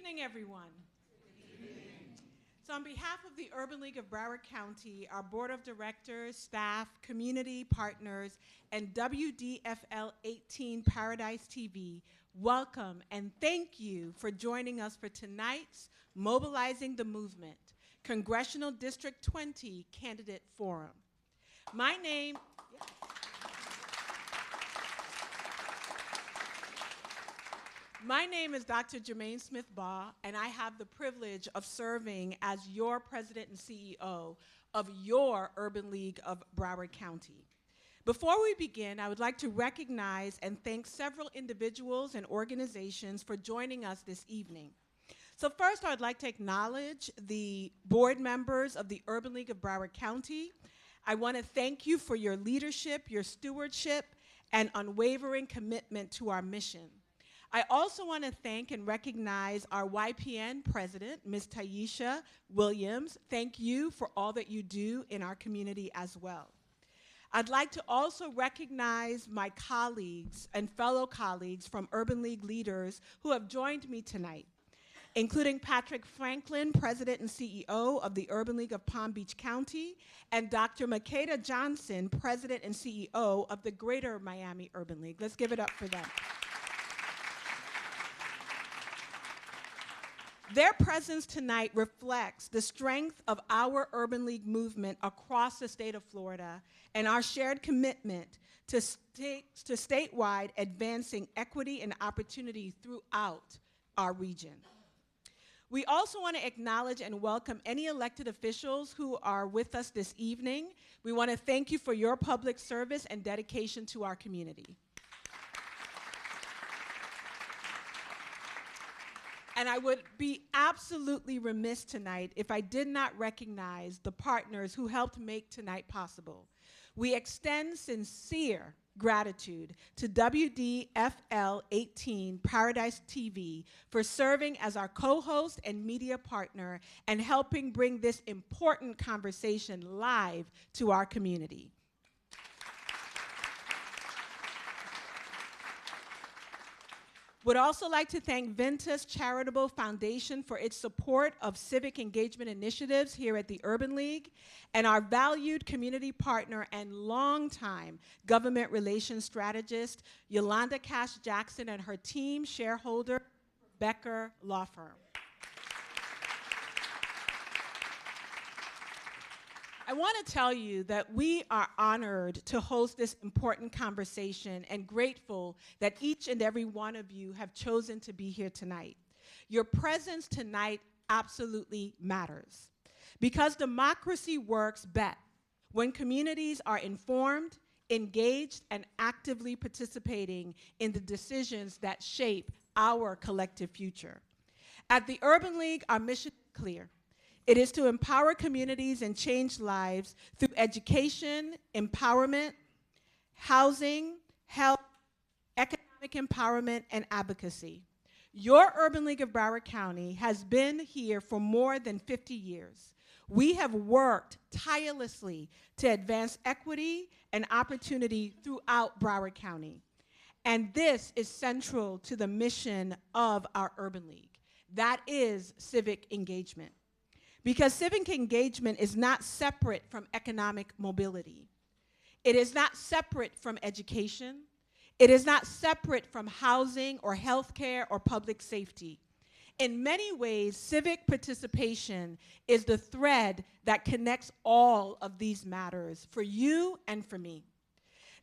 evening, everyone. So on behalf of the Urban League of Broward County, our board of directors, staff, community partners, and WDFL 18 Paradise TV, welcome and thank you for joining us for tonight's Mobilizing the Movement, Congressional District 20 Candidate Forum. My name is Dr. Jermaine Smith-Baugh, and I have the privilege of serving as your president and CEO of your Urban League of Broward County. Before we begin, I would like to recognize and thank several individuals and organizations for joining us this evening. So first, I would like to acknowledge the board members of the Urban League of Broward County. I want to thank you for your leadership, your stewardship, and unwavering commitment to our mission. I also want to thank and recognize our YPN president, Ms. Taisha Williams. Thank you for all that you do in our community as well. I'd like to also recognize my colleagues and fellow colleagues from Urban League leaders who have joined me tonight, including Patrick Franklin, President and CEO of the Urban League of Palm Beach County, and Dr. Makeda Johnson, President and CEO of the Greater Miami Urban League. Let's give it up for them. Their presence tonight reflects the strength of our Urban League movement across the state of Florida and our shared commitment to statewide advancing equity and opportunity throughout our region. We also want to acknowledge and welcome any elected officials who are with us this evening. We want to thank you for your public service and dedication to our community. And I would be absolutely remiss tonight if I did not recognize the partners who helped make tonight possible. We extend sincere gratitude to WDFL 18 Paradise TV for serving as our co-host and media partner and helping bring this important conversation live to our community. Would also like to thank Ventus Charitable Foundation for its support of civic engagement initiatives here at the Urban League, and our valued community partner and longtime government relations strategist, Yolanda Cash Jackson, and her team, shareholder, Becker Law Firm. I want to tell you that we are honored to host this important conversation and grateful that each and every one of you have chosen to be here tonight. Your presence tonight absolutely matters because democracy works best when communities are informed, engaged, and actively participating in the decisions that shape our collective future. At the Urban League, our mission is clear. It is to empower communities and change lives through education, empowerment, housing, health, economic empowerment, and advocacy. Your Urban League of Broward County has been here for more than 50 years. We have worked tirelessly to advance equity and opportunity throughout Broward County. And this is central to the mission of our Urban League. That is civic engagement. Because civic engagement is not separate from economic mobility. It is not separate from education. It is not separate from housing or healthcare or public safety. In many ways, civic participation is the thread that connects all of these matters for you and for me.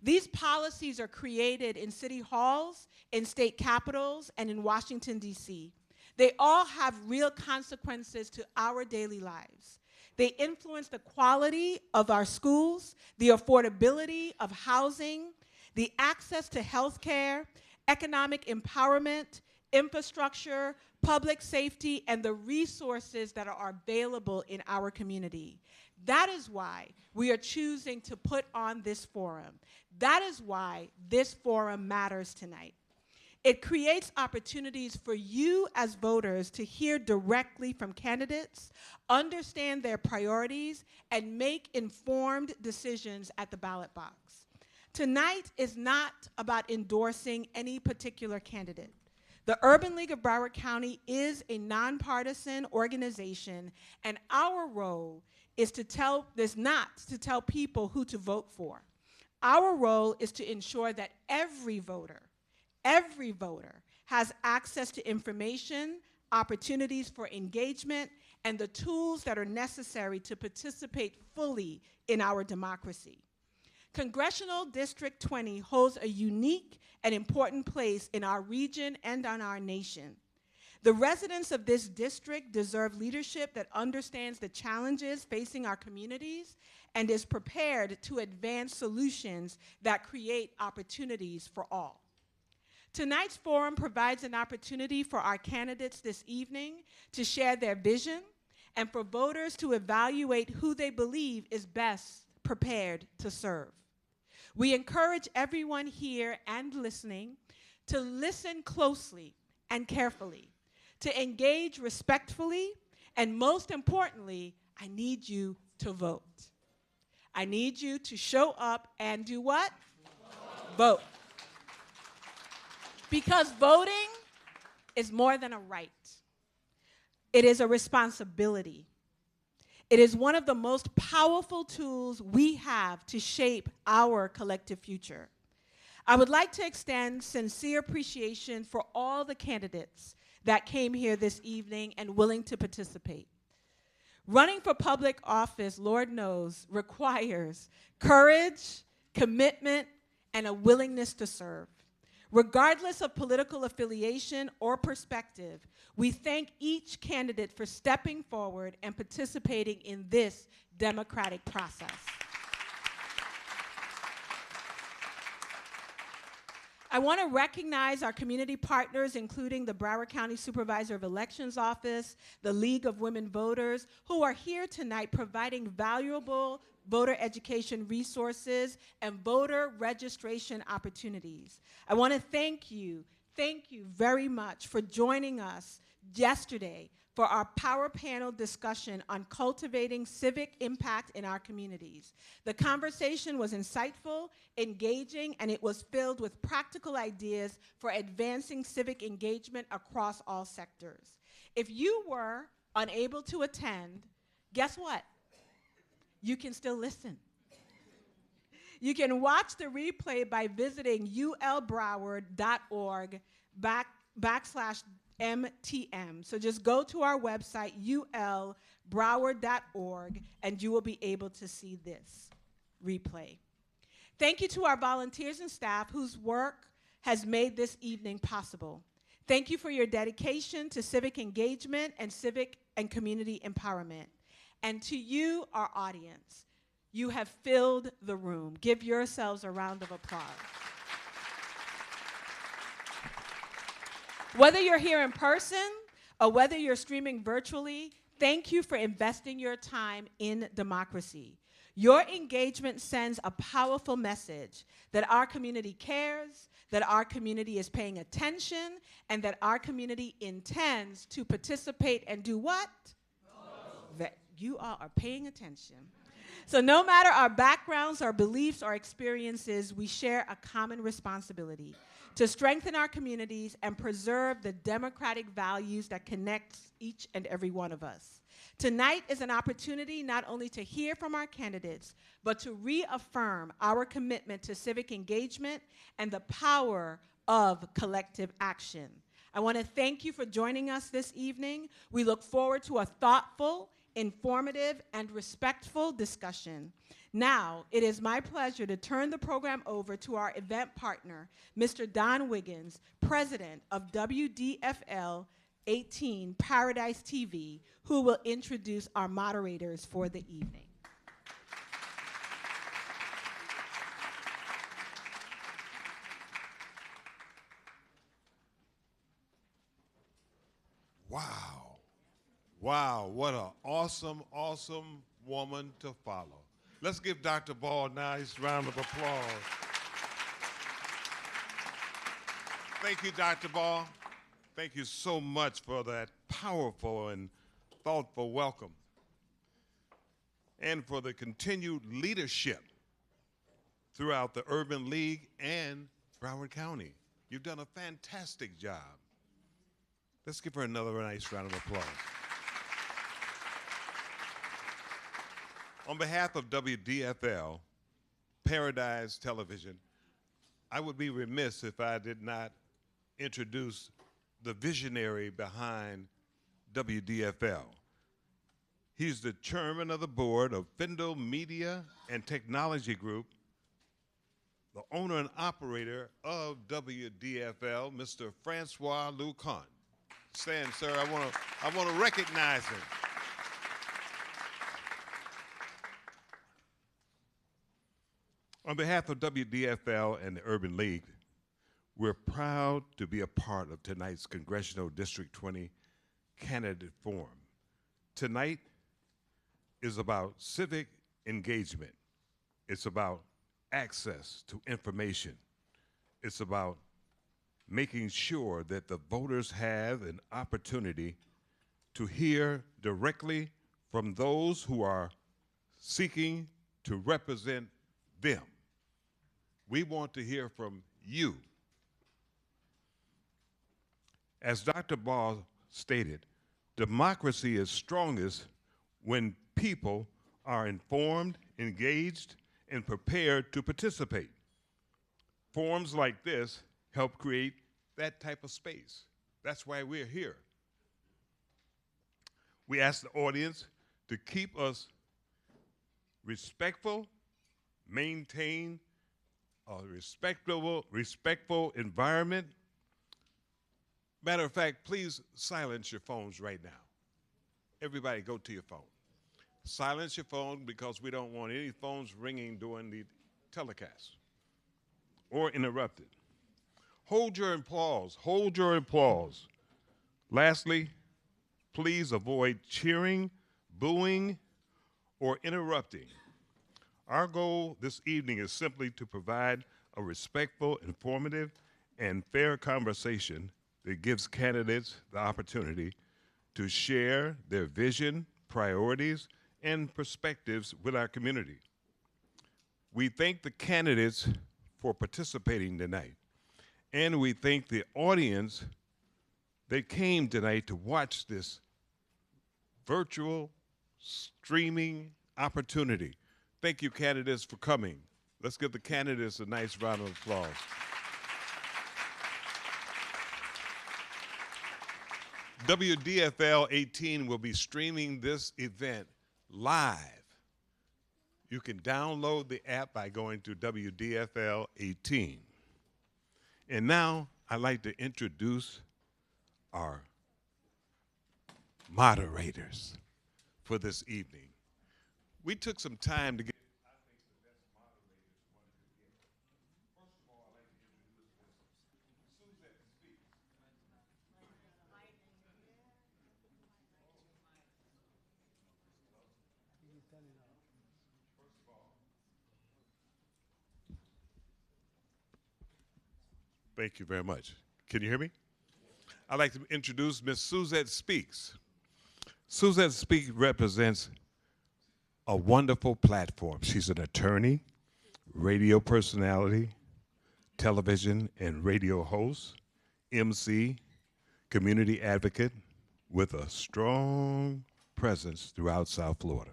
These policies are created in city halls, in state capitals, and in Washington, D.C. They all have real consequences to our daily lives. They influence the quality of our schools, the affordability of housing, the access to health care, economic empowerment, infrastructure, public safety, and the resources that are available in our community. That is why we are choosing to put on this forum. That is why this forum matters tonight. It creates opportunities for you as voters to hear directly from candidates, understand their priorities, and make informed decisions at the ballot box. Tonight is not about endorsing any particular candidate. The Urban League of Broward County is a nonpartisan organization, and our role is not to tell people who to vote for. Our role is to ensure that every voter has access to information, opportunities for engagement, and the tools that are necessary to participate fully in our democracy. Congressional District 20 holds a unique and important place in our region and on our nation. The residents of this district deserve leadership that understands the challenges facing our communities and is prepared to advance solutions that create opportunities for all. Tonight's forum provides an opportunity for our candidates this evening to share their vision and for voters to evaluate who they believe is best prepared to serve. We encourage everyone here and listening to listen closely and carefully, to engage respectfully, and most importantly, I need you to vote. I need you to show up and do what? Vote. Because voting is more than a right. It is a responsibility. It is one of the most powerful tools we have to shape our collective future. I would like to extend sincere appreciation for all the candidates that came here this evening and willing to participate. Running for public office, Lord knows, requires courage, commitment, and a willingness to serve. Regardless of political affiliation or perspective, we thank each candidate for stepping forward and participating in this democratic process. I want to recognize our community partners, including the Broward County Supervisor of Elections Office, the League of Women Voters, who are here tonight providing valuable voter education resources and voter registration opportunities. I want to thank you very much for joining us yesterday for our power panel discussion on cultivating civic impact in our communities. The conversation was insightful, engaging, and it was filled with practical ideas for advancing civic engagement across all sectors. If you were unable to attend, guess what? You can still listen. You can watch the replay by visiting ulbroward.org/MTM. So just go to our website, ulbroward.org, and you will be able to see this replay. Thank you to our volunteers and staff whose work has made this evening possible. Thank you for your dedication to civic engagement and civic and community empowerment. And to you, our audience, you have filled the room. Give yourselves a round of applause. Whether you're here in person or whether you're streaming virtually, thank you for investing your time in democracy. Your engagement sends a powerful message that our community cares, that our community is paying attention, and that our community intends to participate and do what? That you all are paying attention. So no matter our backgrounds, our beliefs, our experiences, we share a common responsibility to strengthen our communities and preserve the democratic values that connect each and every one of us. Tonight is an opportunity not only to hear from our candidates, but to reaffirm our commitment to civic engagement and the power of collective action. I want to thank you for joining us this evening. We look forward to a thoughtful, informative, and respectful discussion. Now, it is my pleasure to turn the program over to our event partner, Mr. Don Wiggins, president of WDFL 18 Paradise TV, who will introduce our moderators for the evening. Wow. Wow, what an awesome, awesome woman to follow. Let's give Dr. Ball a nice round of applause. Thank you, Dr. Ball. Thank you so much for that powerful and thoughtful welcome, and for the continued leadership throughout the Urban League and Broward County. You've done a fantastic job. Let's give her another nice round of applause. On behalf of WDFL, Paradise Television, I would be remiss if I did not introduce the visionary behind WDFL. He's the chairman of the board of Findle Media and Technology Group, the owner and operator of WDFL, Mr. Francois Lucan. Stand, sir. I want to recognize him. On behalf of WDFL and the Urban League, we're proud to be a part of tonight's Congressional District 20 Candidate Forum. Tonight is about civic engagement. It's about access to information. It's about making sure that the voters have an opportunity to hear directly from those who are seeking to represent them. We want to hear from you. As Dr. Ball stated, democracy is strongest when people are informed, engaged, and prepared to participate. Forums like this help create that type of space. That's why we're here. We ask the audience to keep us respectful, maintain a respectful environment. Matter of fact, please silence your phones right now. Everybody go to your phone. Silence your phone because we don't want any phones ringing during the telecast or interrupted. Hold your applause. Hold your applause. Lastly, please avoid cheering, booing, or interrupting. Our goal this evening is simply to provide a respectful, informative, and fair conversation that gives candidates the opportunity to share their vision, priorities, and perspectives with our community. We thank the candidates for participating tonight, and we thank the audience that came tonight to watch this virtual streaming opportunity. Thank you, candidates, for coming. Let's give the candidates a nice round of applause. WDFL 18 will be streaming this event live. You can download the app by going to WDFL 18. And now I'd like to introduce our moderators for this evening. We took some time to get, I think, the best moderators one could get. First of all, I'd like to introduce Ms. Suzette Speaks. Thank you very much. Can you hear me? I'd like to introduce Ms. Suzette Speaks. Suzette Speaks represents a wonderful platform. She's an attorney, radio personality, television and radio host, MC, community advocate with a strong presence throughout South Florida.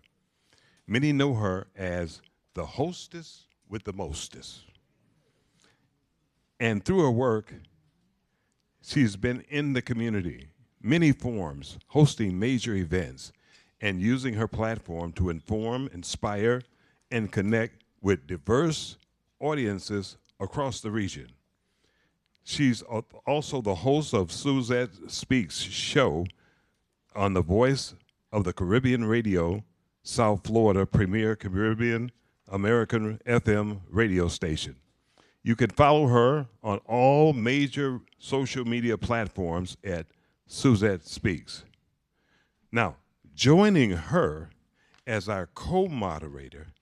Many know her as the hostess with the mostest. And through her work, she's been in the community, many forums, hosting major events, and using her platform to inform, inspire, and connect with diverse audiences across the region. She's also the host of Suzette Speaks show on the Voice of the Caribbean Radio, South Florida premier Caribbean American FM radio station. You can follow her on all major social media platforms at Suzette Speaks. Now, joining her as our co-moderator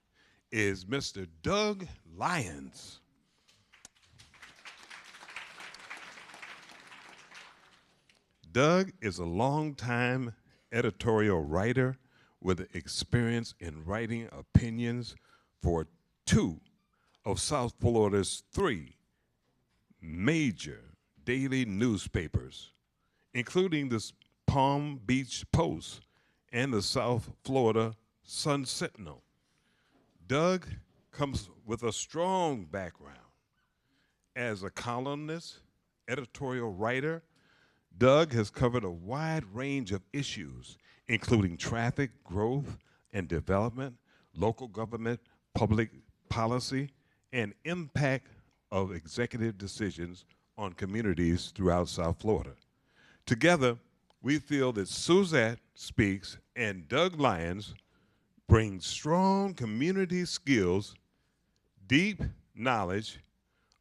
is Mr. Doug Lyons. Doug is a longtime editorial writer with experience in writing opinions for 2 of South Florida's 3 major daily newspapers, including the Palm Beach Post and the South Florida Sun Sentinel. Doug comes with a strong background as a columnist, editorial writer. Doug has covered a wide range of issues, including traffic, growth and development, local government, public policy, and impact of executive decisions on communities throughout South Florida. Together, we feel that Suzette Speaks and Doug Lyons bring strong community skills, deep knowledge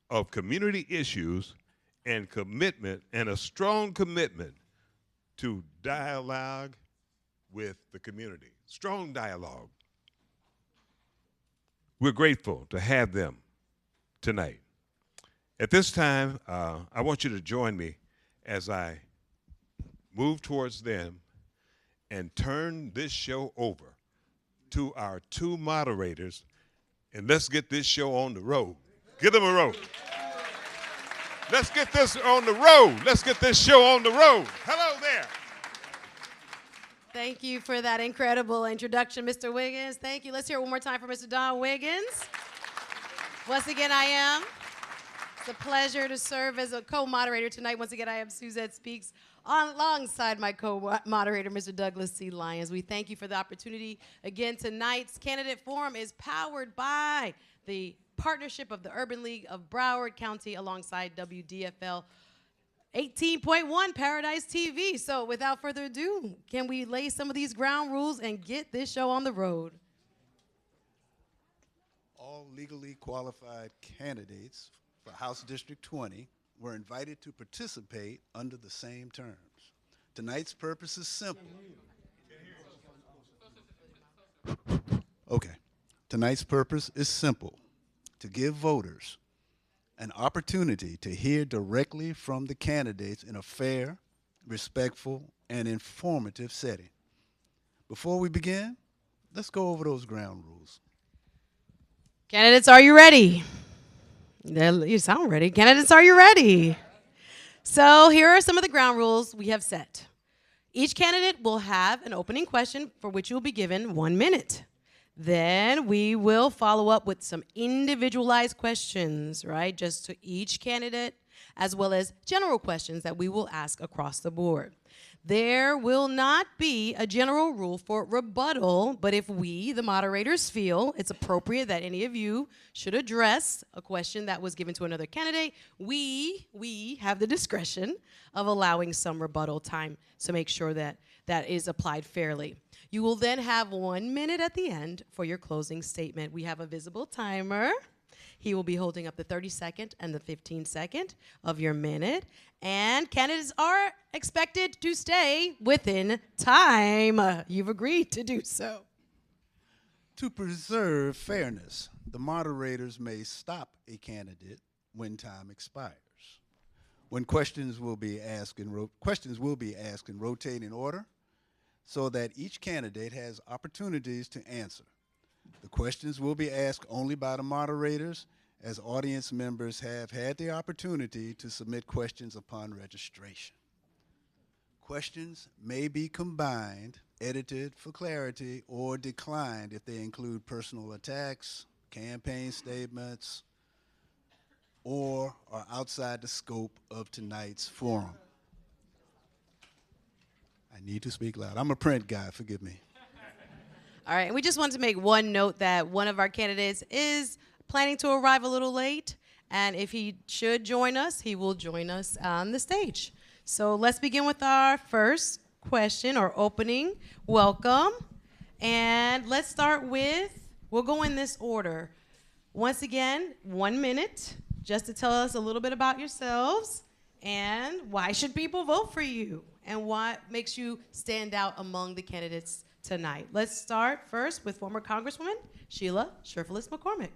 of community issues, and a strong commitment to dialogue with the community. Strong dialogue. We're grateful to have them tonight. At this time, I want you to join me as I move towards them and turn this show over to our two moderators, and let's get this show on the road. Give them a road. Let's get this on the road. Let's get this show on the road. Hello there. Thank you for that incredible introduction, Mr. Wiggins. Thank you. Let's hear it one more time for Mr. Don Wiggins. Once again, I am. It's a pleasure to serve as a co-moderator tonight. Once again, I am Suzette Speaks alongside my co-moderator, Mr. Douglas C. Lyons. We thank you for the opportunity. Again, tonight's candidate forum is powered by the partnership of the Urban League of Broward County alongside WDFL 18.1 Paradise TV. So without further ado, can we lay some of these ground rules and get this show on the road? All legally qualified candidates for House District 20 were invited to participate under the same terms. Tonight's purpose is simple. Okay. Tonight's purpose is simple: to give voters an opportunity to hear directly from the candidates in a fair, respectful, and informative setting. Before we begin, let's go over those ground rules. Candidates, are you ready? You sound ready. Candidates, are you ready? So here are some of the ground rules we have set. Each candidate will have an opening question for which you will be given 1 minute. Then we will follow up with some individualized questions, right, just to each candidate, as well as general questions that we will ask across the board. There will not be a general rule for rebuttal, but if we, the moderators, feel it's appropriate that any of you should address a question that was given to another candidate, we have the discretion of allowing some rebuttal time to make sure that that is applied fairly. You will then have 1 minute at the end for your closing statement. We have a visible timer. He will be holding up the 30-second and the 15-second of your minute. And candidates are expected to stay within time. You've agreed to do so. To preserve fairness, the moderators may stop a candidate when time expires. When questions will be asked in rotating order, so that each candidate has opportunities to answer. The questions will be asked only by the moderators, as audience members have had the opportunity to submit questions upon registration. Questions may be combined, edited for clarity, or declined if they include personal attacks, campaign statements, or are outside the scope of tonight's forum. I need to speak loud. I'm a print guy, forgive me. All right, and we just wanted to make one note that one of our candidates is planning to arrive a little late, and if he should join us, he will join us on the stage. So let's begin with our first question or opening. Welcome. And let's start with, we'll go in this order. Once again, 1 minute, just to tell us a little bit about yourselves and why should people vote for you and what makes you stand out among the candidates tonight. Let's start first with former Congresswoman Sheila Cherfil McCormick.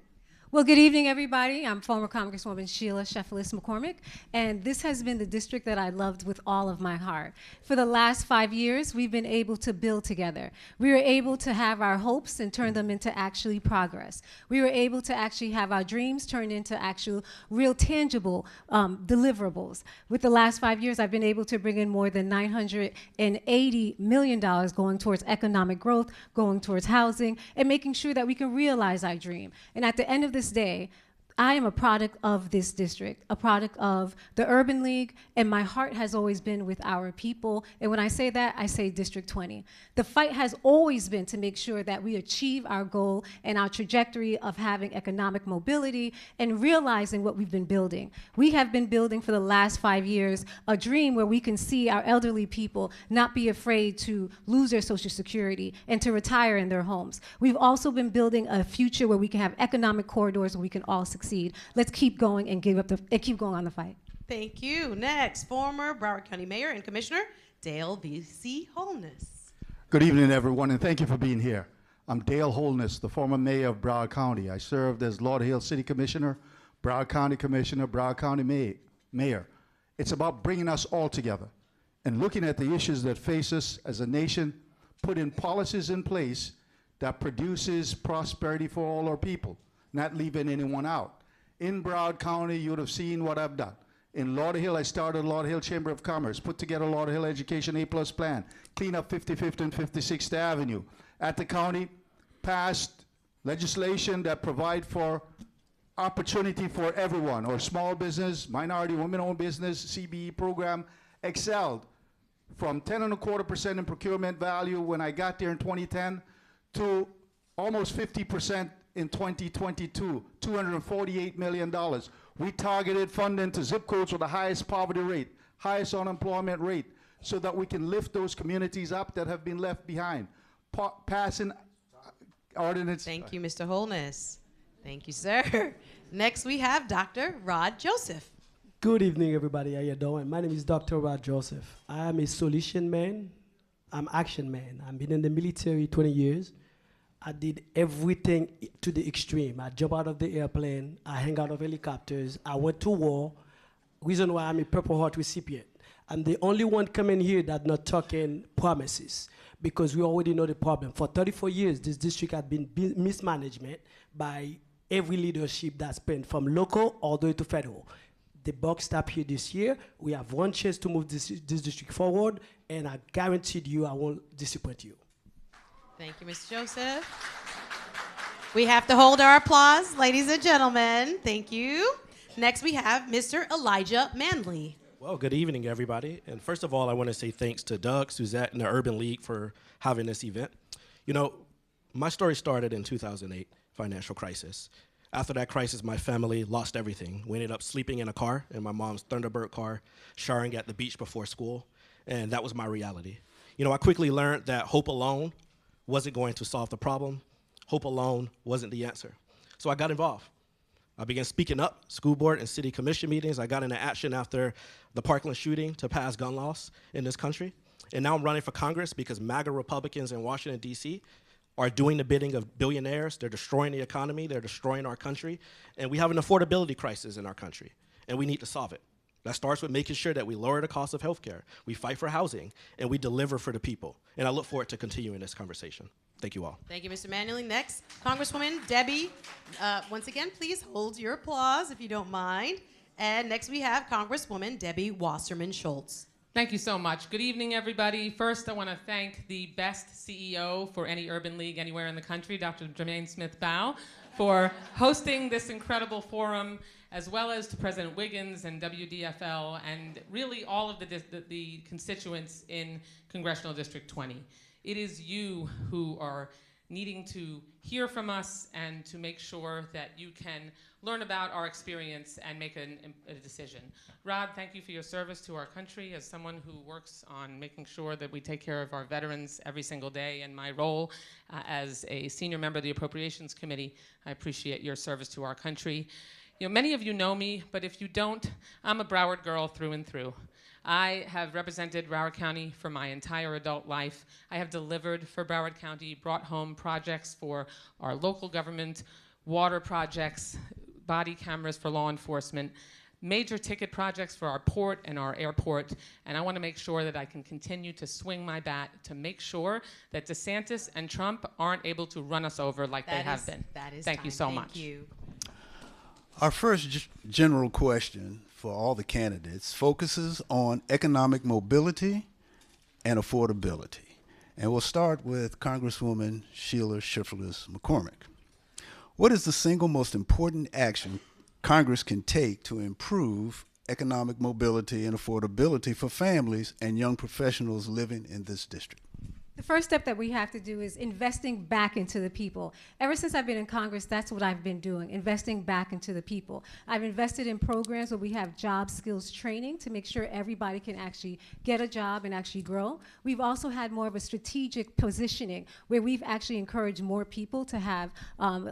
Well, good evening, everybody. I'm former Congresswoman Sheila Cherfil McCormick, and this has been the district that I loved with all of my heart. For the last 5 years, we've been able to build together. We were able to have our hopes and turn them into actually progress. We were able to actually have our dreams turned into actual, real, tangible deliverables. With the last 5 years, I've been able to bring in more than $980 million going towards economic growth, going towards housing, and making sure that we can realize our dream. And at the end of this day, I am a product of this district, a product of the Urban League, and my heart has always been with our people. And when I say that, I say District 20. The fight has always been to make sure that we achieve our goal and our trajectory of having economic mobility and realizing what we've been building. We have been building for the last 5 years a dream where we can see our elderly people not be afraid to lose their Social Security and to retire in their homes. We've also been building a future where we can have economic corridors where we can all succeed. Let's keep going and keep going on the fight. Thank you. Next, former Broward County Mayor and Commissioner Dale V.C. Holness. Good evening, everyone, and thank you for being here. I'm Dale Holness, the former mayor of Broward County. I served as Lauderhill City Commissioner, Broward County Commissioner, Broward County Mayor. It's about bringing us all together and looking at the issues that face us as a nation, putting policies in place that produces prosperity for all our people, not leaving anyone out. In Broward County, you would have seen what I've done. In Lauderhill, I started Lauderhill Chamber of Commerce, put together Lauderhill Education A+ plan, clean up 55th and 56th Avenue. At the county, passed legislation that provide for opportunity for everyone, or small business, minority women-owned business, CBE program, excelled from 10.25% in procurement value when I got there in 2010 to almost 50% in 2022, $248 million. We targeted funding to zip codes with the highest poverty rate, highest unemployment rate, so that we can lift those communities up that have been left behind. Passing ordinance. Thank you, Mr. Holness. Thank you, sir. Next, we have Dr. Rod Joseph. Good evening, everybody. How you doing? My name is Dr. Rod Joseph. I am a solution man. I'm action man. I've been in the military 20 years. I did everything to the extreme. I jump out of the airplane. I hang out of helicopters. I went to war. Reason why I'm a Purple Heart recipient. I'm the only one coming here that's not talking promises, because we already know the problem. For 34 years, this district has been mismanagement by every leadership that's been from local all the way to federal. The buck stopped here this year. We have one chance to move this district forward, and I guaranteed you I won't disappoint you. Thank you, Mr. Joseph. We have to hold our applause, ladies and gentlemen. Thank you. Next, we have Mr. Elijah Manley. Well, good evening, everybody. And first of all, I want to say thanks to Doug, Suzette, and the Urban League for having this event. You know, my story started in 2008, financial crisis. After that crisis, my family lost everything. We ended up sleeping in a car, in my mom's Thunderbird car, showering at the beach before school, and that was my reality. You know, I quickly learned that hope alone wasn't going to solve the problem. Hope alone wasn't the answer. So I got involved. I began speaking up, school board and city commission meetings. I got into action after the Parkland shooting to pass gun laws in this country. And now I'm running for Congress because MAGA Republicans in Washington, D.C. are doing the bidding of billionaires. They're destroying the economy. They're destroying our country. And we have an affordability crisis in our country, and we need to solve it. That starts with making sure that we lower the cost of healthcare, we fight for housing, and we deliver for the people. And I look forward to continuing this conversation. Thank you all. Thank you, Mr. Manley. Next, Congresswoman Debbie. Once again, please hold your applause if you don't mind. And next we have Congresswoman Debbie Wasserman Schultz. Thank you so much. Good evening, everybody. First, I want to thank the best CEO for any urban league anywhere in the country, Dr. Jermaine Smith-Bow, for hosting this incredible forum, as well as to President Wiggins and WDFL, and really all of the constituents in Congressional District 20. It is you who are needing to hear from us and to make sure that you can learn about our experience and make a decision. Rod, thank you for your service to our country as someone who works on making sure that we take care of our veterans every single day. And my role as a senior member of the Appropriations Committee, I appreciate your service to our country. You know, many of you know me, but if you don't, I'm a Broward girl through and through. I have represented Broward County for my entire adult life. I have delivered for Broward County, brought home projects for our local government, water projects, body cameras for law enforcement, major ticket projects for our port and our airport, and I want to make sure that I can continue to swing my bat to make sure that DeSantis and Trump aren't able to run us over like they have been. That is Thank you so much. Thank you. Our first general question for all the candidates focuses on economic mobility and affordability. And we'll start with Congresswoman Sheila Cherfil McCormick. What is the single most important action Congress can take to improve economic mobility and affordability for families and young professionals living in this district? The first step that we have to do is investing back into the people. Ever since I've been in Congress, that's what I've been doing, investing back into the people. I've invested in programs where we have job skills training to make sure everybody can actually get a job and actually grow. We've also had more of a strategic positioning where we've actually encouraged more people to have,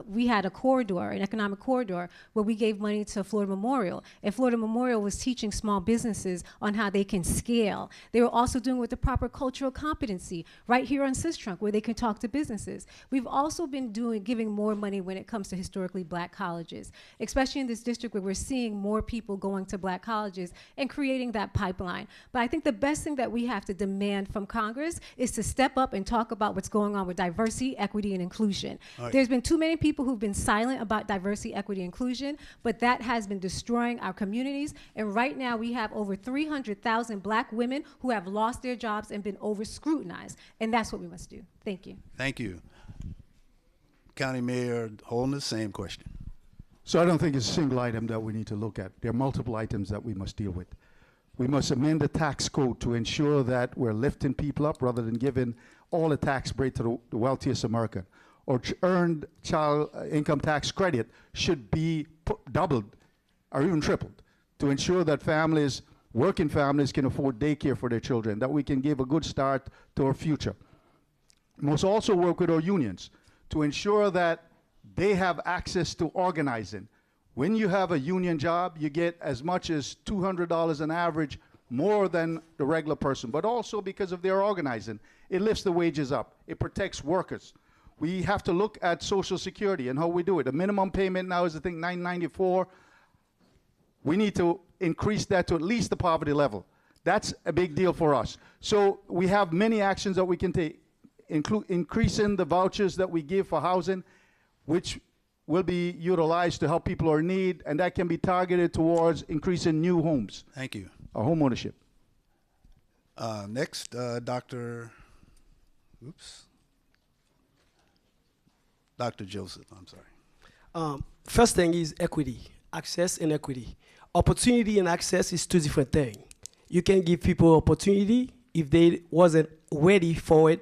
we had a corridor, an economic corridor, where we gave money to Florida Memorial. And Florida Memorial was teaching small businesses on how they can scale. They were also doing it with the proper cultural competency, right here on Sistrunk, where they can talk to businesses. We've also been giving more money when it comes to historically black colleges, especially in this district where we're seeing more people going to black colleges and creating that pipeline. But I think the best thing that we have to demand from Congress is to step up and talk about what's going on with diversity, equity, and inclusion. Right. There's been too many people who've been silent about diversity, equity, and inclusion, but that has been destroying our communities. And right now we have over 300,000 black women who have lost their jobs and been over-scrutinized. And that's what we must do. Thank you. Thank you. County Mayor Holness, same question. So I don't think it's a single item that we need to look at. There are multiple items that we must deal with. We must amend the tax code to ensure that we're lifting people up rather than giving all the tax break to the wealthiest American. Or earned child income tax credit should be doubled or even tripled to ensure that families, working families, can afford daycare for their children, that we can give a good start to our future. We must also work with our unions to ensure that they have access to organizing. When you have a union job, you get as much as $200 an average more than the regular person, but also because of their organizing, it lifts the wages up. It protects workers. We have to look at Social Security and how we do it. The minimum payment now is, I think, $994. We need to increase that to at least the poverty level. That's a big deal for us. So we have many actions that we can take, increasing the vouchers that we give for housing, which will be utilized to help people who are in need, and that can be targeted towards increasing new homes. Thank you. Or home ownership. Next, Dr. Joseph, I'm sorry. First thing is equity, access and equity. Opportunity and access is two different things. You can give people opportunity. If they wasn't ready for it,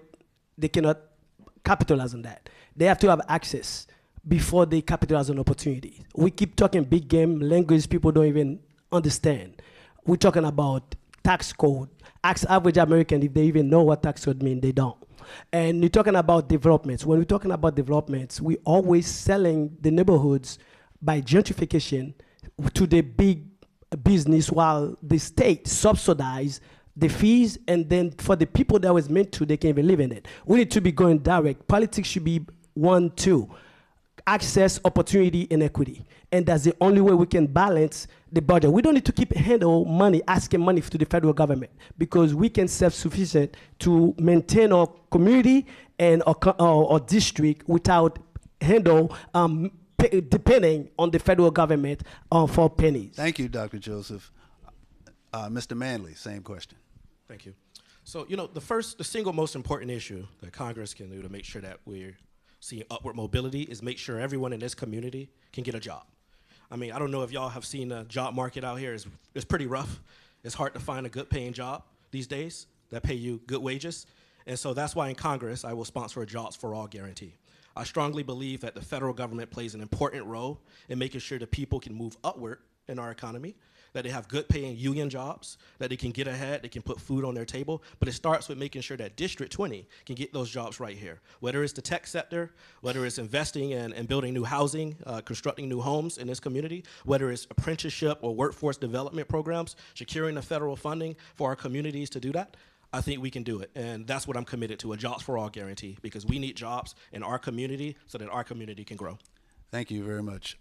they cannot capitalize on that. They have to have access before they capitalize on opportunity. We keep talking big game language people don't even understand. We're talking about tax code. Ask average American if they even know what tax code means, they don't. And you're talking about developments. When we're talking about developments, we're always selling the neighborhoods by gentrification to the big business while the state subsidize the fees, and then for the people that was meant to, they can't even live in it. We need to be going direct. Politics should be 1, 2. Access, opportunity, and equity. And that's the only way we can balance the budget. We don't need to keep handle money, asking money to the federal government, because we can self-sufficient to maintain our community and our district without handle depending on the federal government for pennies. Thank you, Dr. Joseph. Mr. Manley, same question. Thank you. So, the single most important issue that Congress can do to make sure that we're seeing upward mobility is make sure everyone in this community can get a job. I mean, I don't know if y'all have seen the job market out here. It's pretty rough. It's hard to find a good paying job these days that pay you good wages. And so that's why in Congress, I will sponsor a Jobs for All guarantee. I strongly believe that the federal government plays an important role in making sure that people can move upward in our economy, that they have good paying union jobs, that they can get ahead, they can put food on their table. But it starts with making sure that District 20 can get those jobs right here. Whether it's the tech sector, whether it's investing in building new housing, constructing new homes in this community, whether it's apprenticeship or workforce development programs, securing the federal funding for our communities to do that, I think we can do it. And that's what I'm committed to, a Jobs for All guarantee, because we need jobs in our community so that our community can grow. Thank you very much.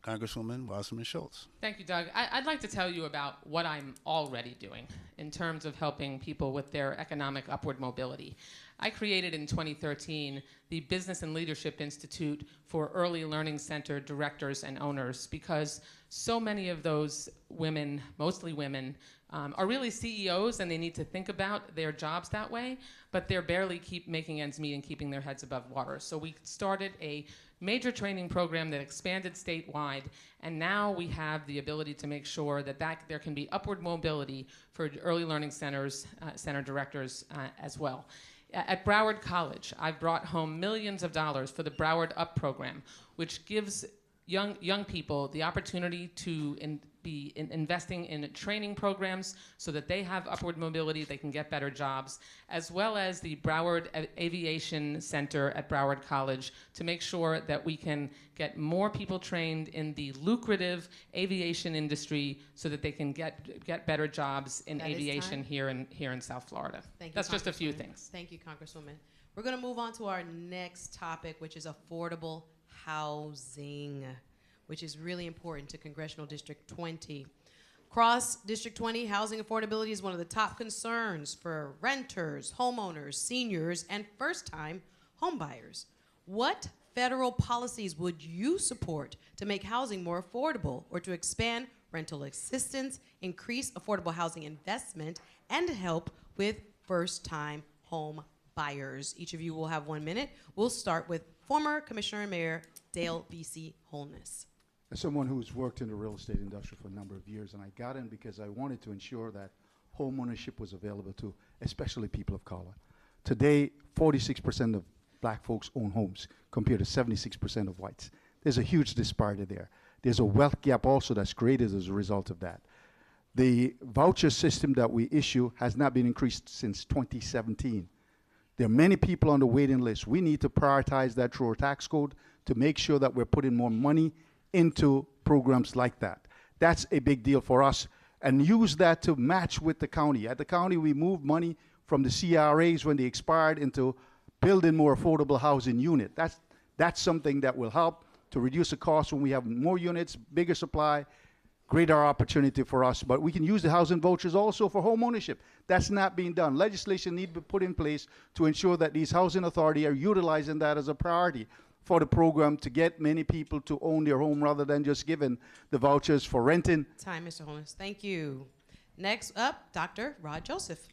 Congresswoman Wasserman Schultz. Thank you, Doug. I'd like to tell you about what I'm already doing in terms of helping people with their economic upward mobility. I created in 2013 the Business and Leadership Institute for Early Learning Center directors and owners, because so many of those women, mostly women, are really CEOs, and they need to think about their jobs that way, but they're barely keep making ends meet and keeping their heads above water. So we started a major training program that expanded statewide, and now we have the ability to make sure that there can be upward mobility for early learning centers, center directors as well. At Broward College, I've brought home millions of dollars for the Broward Up program, which gives young people the opportunity to be investing in training programs so that they have upward mobility, they can get better jobs, as well as the Broward Aviation Center at Broward College to make sure that we can get more people trained in the lucrative aviation industry so that they can get better jobs in aviation here in South Florida. Thank you, That's just a few Congresswoman. things. Thank you, Congresswoman. We're going to move on to our next topic, which is affordable housing, which is really important to Congressional District 20. Across District 20, housing affordability is one of the top concerns for renters, homeowners, seniors, and first-time homebuyers. What federal policies would you support to make housing more affordable or to expand rental assistance, increase affordable housing investment, and help with first-time home buyers? Each of you will have 1 minute. We'll start with former Commissioner and Mayor Dale V.C. Holness. As someone who's worked in the real estate industry for a number of years, and I got in because I wanted to ensure that home ownership was available to especially people of color. Today, 46% of black folks own homes compared to 76% of whites. There's a huge disparity there. There's a wealth gap also that's created as a result of that. The voucher system that we issue has not been increased since 2017. There are many people on the waiting list. We need to prioritize that through our tax code to make sure that we're putting more money into programs like that. That's a big deal for us, and use that to match with the county. At the county, we moved money from the CRAs when they expired into building more affordable housing unit. That's something that will help to reduce the cost when we have more units, bigger supply, greater opportunity for us. But we can use the housing vouchers also for home ownership. That's not being done. Legislation needs to be put in place to ensure that these housing authorities are utilizing that as a priority for the program to get many people to own their home rather than just giving the vouchers for renting. Time, Mr. Holness. Thank you. Next up, Dr. Rod Joseph.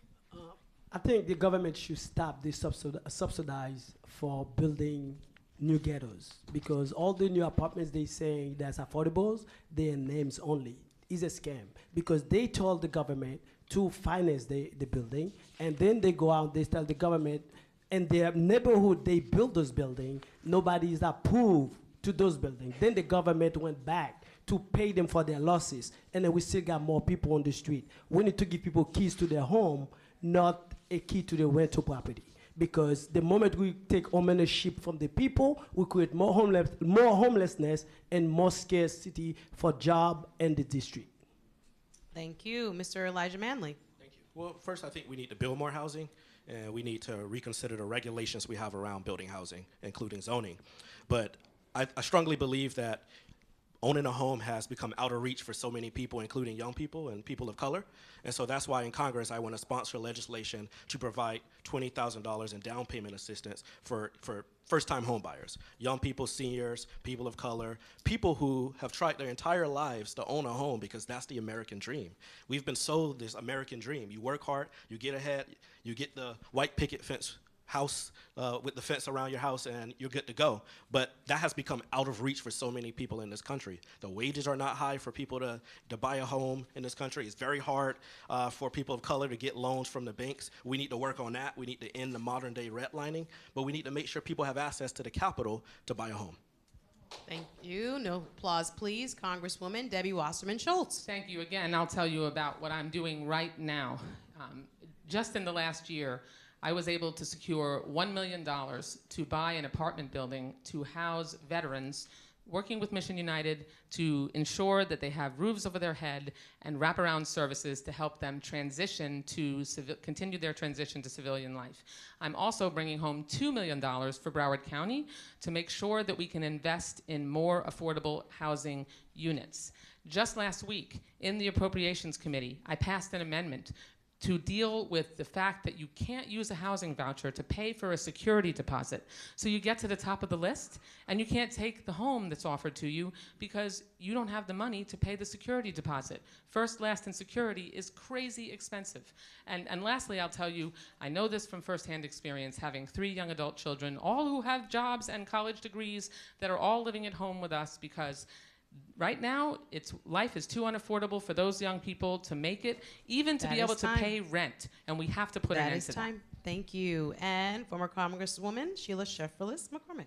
I think the government should stop the subsidize for building new ghettos, because all the new apartments they say that's affordable, they're names only. It's a scam, because they told the government to finance the building, and then they go out, they tell the government, in their neighborhood they build those buildings, nobody is approved to those buildings. Then the government went back to pay them for their losses, and then we still got more people on the street. We need to give people keys to their home, not a key to the rental property. Because the moment we take ownership from the people, we create more homelessness and more scarcity for job and the district. Thank you. Mr. Elijah Manley. Thank you. Well, first, I think we need to build more housing, and we need to reconsider the regulations we have around building housing, including zoning. But I strongly believe that owning a home has become out of reach for so many people, including young people and people of color. And so that's why in Congress I want to sponsor legislation to provide $20,000 in down payment assistance for first-time home buyers, young people, seniors, people of color, people who have tried their entire lives to own a home because that's the American dream. We've been sold this American dream. You work hard, you get ahead, you get the white picket fence house with the fence around your house, and you're good to go. But that has become out of reach for so many people in this country. The wages are not high for people to buy a home in this country. It's very hard for people of color to get loans from the banks. We need to work on that. We need to end the modern day redlining, but we need to make sure people have access to the capital to buy a home. Thank you. No applause, please. Congresswoman Debbie Wasserman Schultz. Thank you again. I'll tell you about what I'm doing right now. Just in the last year, I was able to secure $1 million to buy an apartment building to house veterans working with Mission United to ensure that they have roofs over their head and wraparound services to help them transition to continue their transition to civilian life. I'm also bringing home $2 million for Broward County to make sure that we can invest in more affordable housing units. Just last week, in the Appropriations Committee, I passed an amendment to deal with the fact that you can't use a housing voucher to pay for a security deposit. So you get to the top of the list, and you can't take the home that's offered to you because you don't have the money to pay the security deposit. First, last, and security is crazy expensive. And lastly, I'll tell you, I know this from firsthand experience, having 3 young adult children, all who have jobs and college degrees that are all living at home with us because right now, life is too unaffordable for those young people to make it, even to be able to pay rent, and we have to put an end to that. That is time. Thank you. And former Congresswoman Sheila Cherfil McCormick.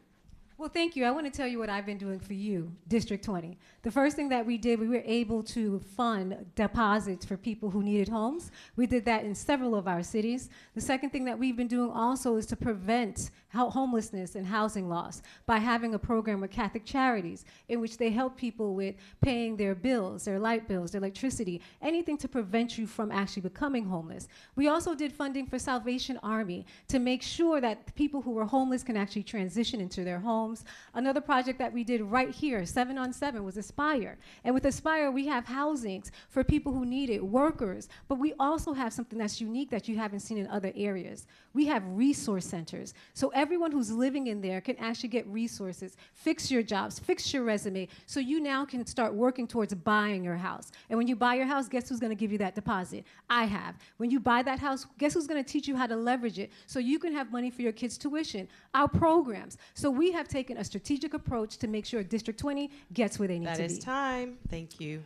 Well, thank you. I want to tell you what I've been doing for you, District 20. The first thing that we did, we were able to fund deposits for people who needed homes. We did that in several of our cities. The second thing that we've been doing also is to prevent homelessness and housing loss by having a program with Catholic Charities in which they help people with paying their bills, their light bills, their electricity, anything to prevent you from actually becoming homeless. We also did funding for Salvation Army to make sure that people who were homeless can actually transition into their homes. Another project that we did right here, 7 on 7, was Aspire. And with Aspire, we have housings for people who need it, workers, but we also have something that's unique that you haven't seen in other areas. We have resource centers. So everyone who's living in there can actually get resources, fix your jobs, fix your resume, so you now can start working towards buying your house. And when you buy your house, guess who's gonna give you that deposit? I have. When you buy that house, guess who's gonna teach you how to leverage it so you can have money for your kids' tuition? Our programs. So we have taken a strategic approach to make sure District 20 gets where they need to be. That is time. Thank you.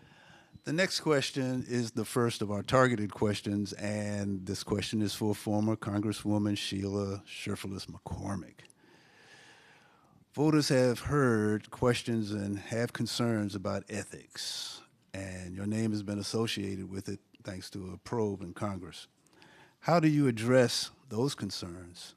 The next question is the first of our targeted questions, and this question is for former Congresswoman Sheila Cherfil McCormick. Voters have heard questions and have concerns about ethics, and your name has been associated with it thanks to a probe in Congress. How do you address those concerns,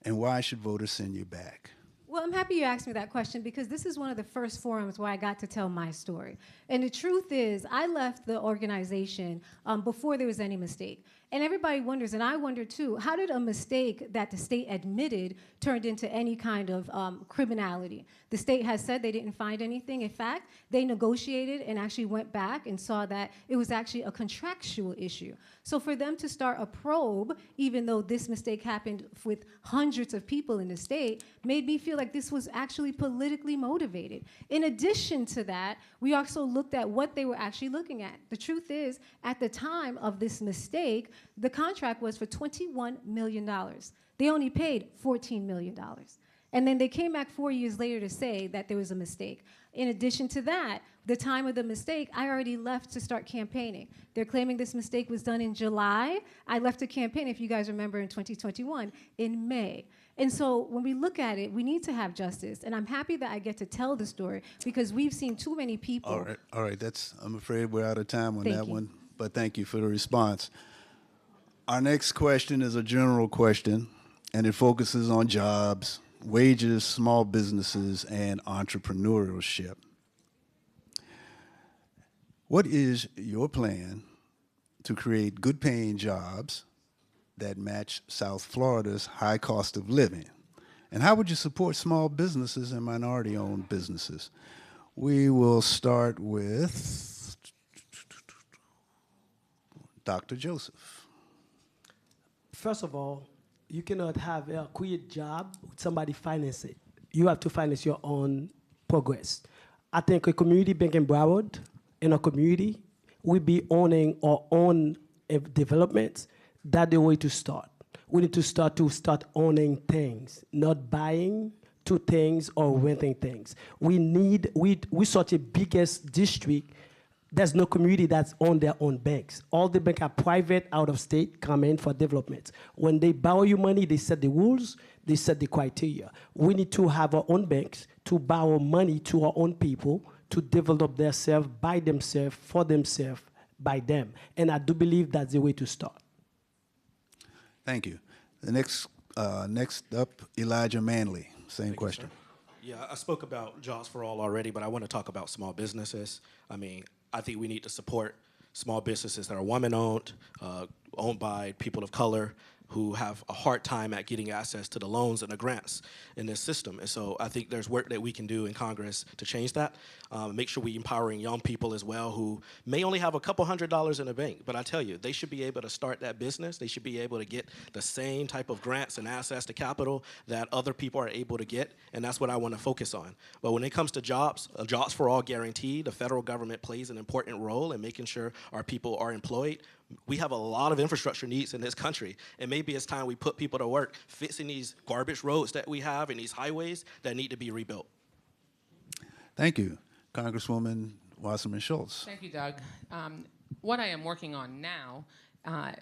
and why should voters send you back? Well, I'm happy you asked me that question because this is one of the first forums where I got to tell my story. And the truth is, I left the organization before there was any mistake. And everybody wonders, and I wonder too, how did a mistake that the state admitted turned into any kind of criminality? The state has said they didn't find anything. In fact, they negotiated and actually went back and saw that it was actually a contractual issue. So for them to start a probe, even though this mistake happened with hundreds of people in the state, made me feel like this was actually politically motivated. In addition to that, we also looked at what they were actually looking at. The truth is, at the time of this mistake, the contract was for $21 million. They only paid $14 million. And then they came back 4 years later to say that there was a mistake. In addition to that, the time of the mistake, I already left to start campaigning. They're claiming this mistake was done in July. I left to campaign, if you guys remember, in 2021, in May. And so when we look at it, we need to have justice. And I'm happy that I get to tell the story because we've seen too many people. All right. I'm afraid we're out of time on that one, but thank you for the response. Our next question is a general question, and it focuses on jobs, wages, small businesses, and entrepreneurship. What is your plan to create good-paying jobs that match South Florida's high cost of living? And how would you support small businesses and minority-owned businesses? We will start with Dr. Joseph. First of all, you cannot have a create job with somebody finance it. You have to finance your own progress. I think a community bank in Broward, in a community, we be owning our own developments. That's the way to start. We need to start owning things, not buying two things or renting things. We such a biggest district. There's no community that's on their own banks. All the banks are private, out of state, come in for development. When they borrow you money, they set the rules, they set the criteria. We need to have our own banks to borrow money to our own people to develop themselves by themselves, for themselves, by them. And I do believe that's the way to start. Thank you. The next up, Elijah Manley. Same Thank question. Yeah, I spoke about Jobs for All already, but I want to talk about small businesses. I mean, I think we need to support small businesses that are woman-owned, owned by people of color, who have a hard time at getting access to the loans and the grants in this system. And so I think there's work that we can do in Congress to change that. Make sure we're empowering young people as well who may only have a couple $100s in the bank, but I tell you, they should be able to start that business. They should be able to get the same type of grants and access to capital that other people are able to get, and that's what I want to focus on. But when it comes to jobs, Jobs for All guarantee, the federal government plays an important role in making sure our people are employed. We have a lot of infrastructure needs in this country, and maybe it's time we put people to work fixing these garbage roads that we have and these highways that need to be rebuilt. Thank you. Congresswoman Wasserman Schultz. Thank you, Doug. What I am working on now,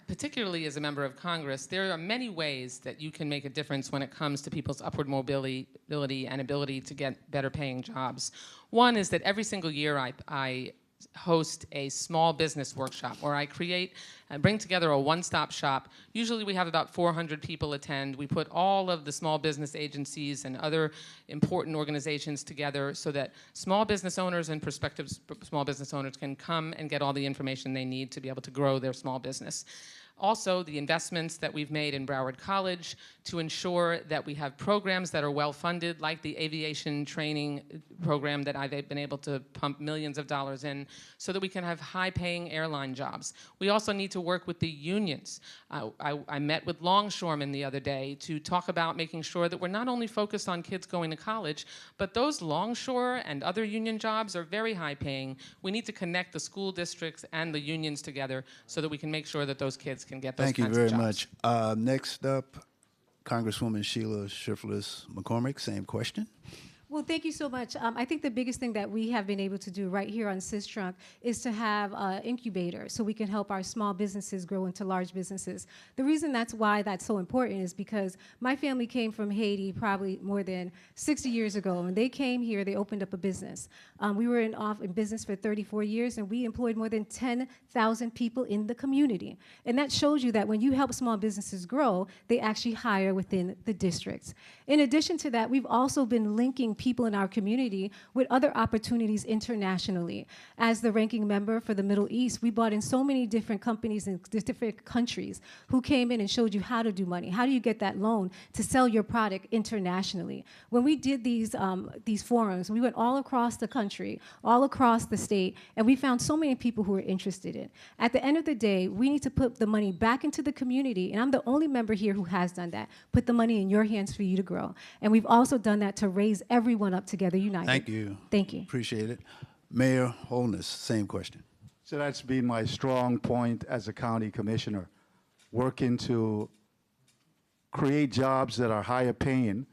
particularly as a member of Congress, there are many ways that you can make a difference when it comes to people's upward mobility and ability to get better paying jobs. One is that every single year I host a small business workshop where I bring together a one-stop shop. Usually we have about 400 people attend. We put all of the small business agencies and other important organizations together so that small business owners and prospective small business owners can come and get all the information they need to be able to grow their small business. Also, the investments that we've made in Broward College to ensure that we have programs that are well-funded, like the aviation training program that I've been able to pump millions of dollars in, so that we can have high-paying airline jobs. We also need to work with the unions. I met with longshoremen the other day to talk about making sure that we're not only focused on kids going to college, but those longshore and other union jobs are very high-paying. We need to connect the school districts and the unions together so that we can make sure that those kids can get those Thank you kinds of very jobs. much. Next up, Congresswoman Sheila Cherfil McCormick, same question. Well, thank you so much. I think the biggest thing that we have been able to do right here on Systrunk is to have an incubator so we can help our small businesses grow into large businesses. The reason that's so important is because my family came from Haiti probably more than 60 years ago. When they came here, they opened up a business. We were in business for 34 years, and we employed more than 10,000 people in the community. And that shows you that when you help small businesses grow, they actually hire within the districts. In addition to that, we've also been linking people in our community with other opportunities internationally. As the ranking member for the Middle East, we brought in so many different companies in different countries who came in and showed you how to do money. How do you get that loan to sell your product internationally? When we did these forums, we went all across the country, all across the state, and we found so many people who were interested in. At the end of the day, we need to put the money back into the community, and I'm the only member here who has done that. Put the money in your hands for you to grow. And we've also done that to raise everyone up together united. Thank you. Thank you. Appreciate it. Mayor Holness, same question. So that's been my strong point as a county commissioner, working to create jobs that are higher paying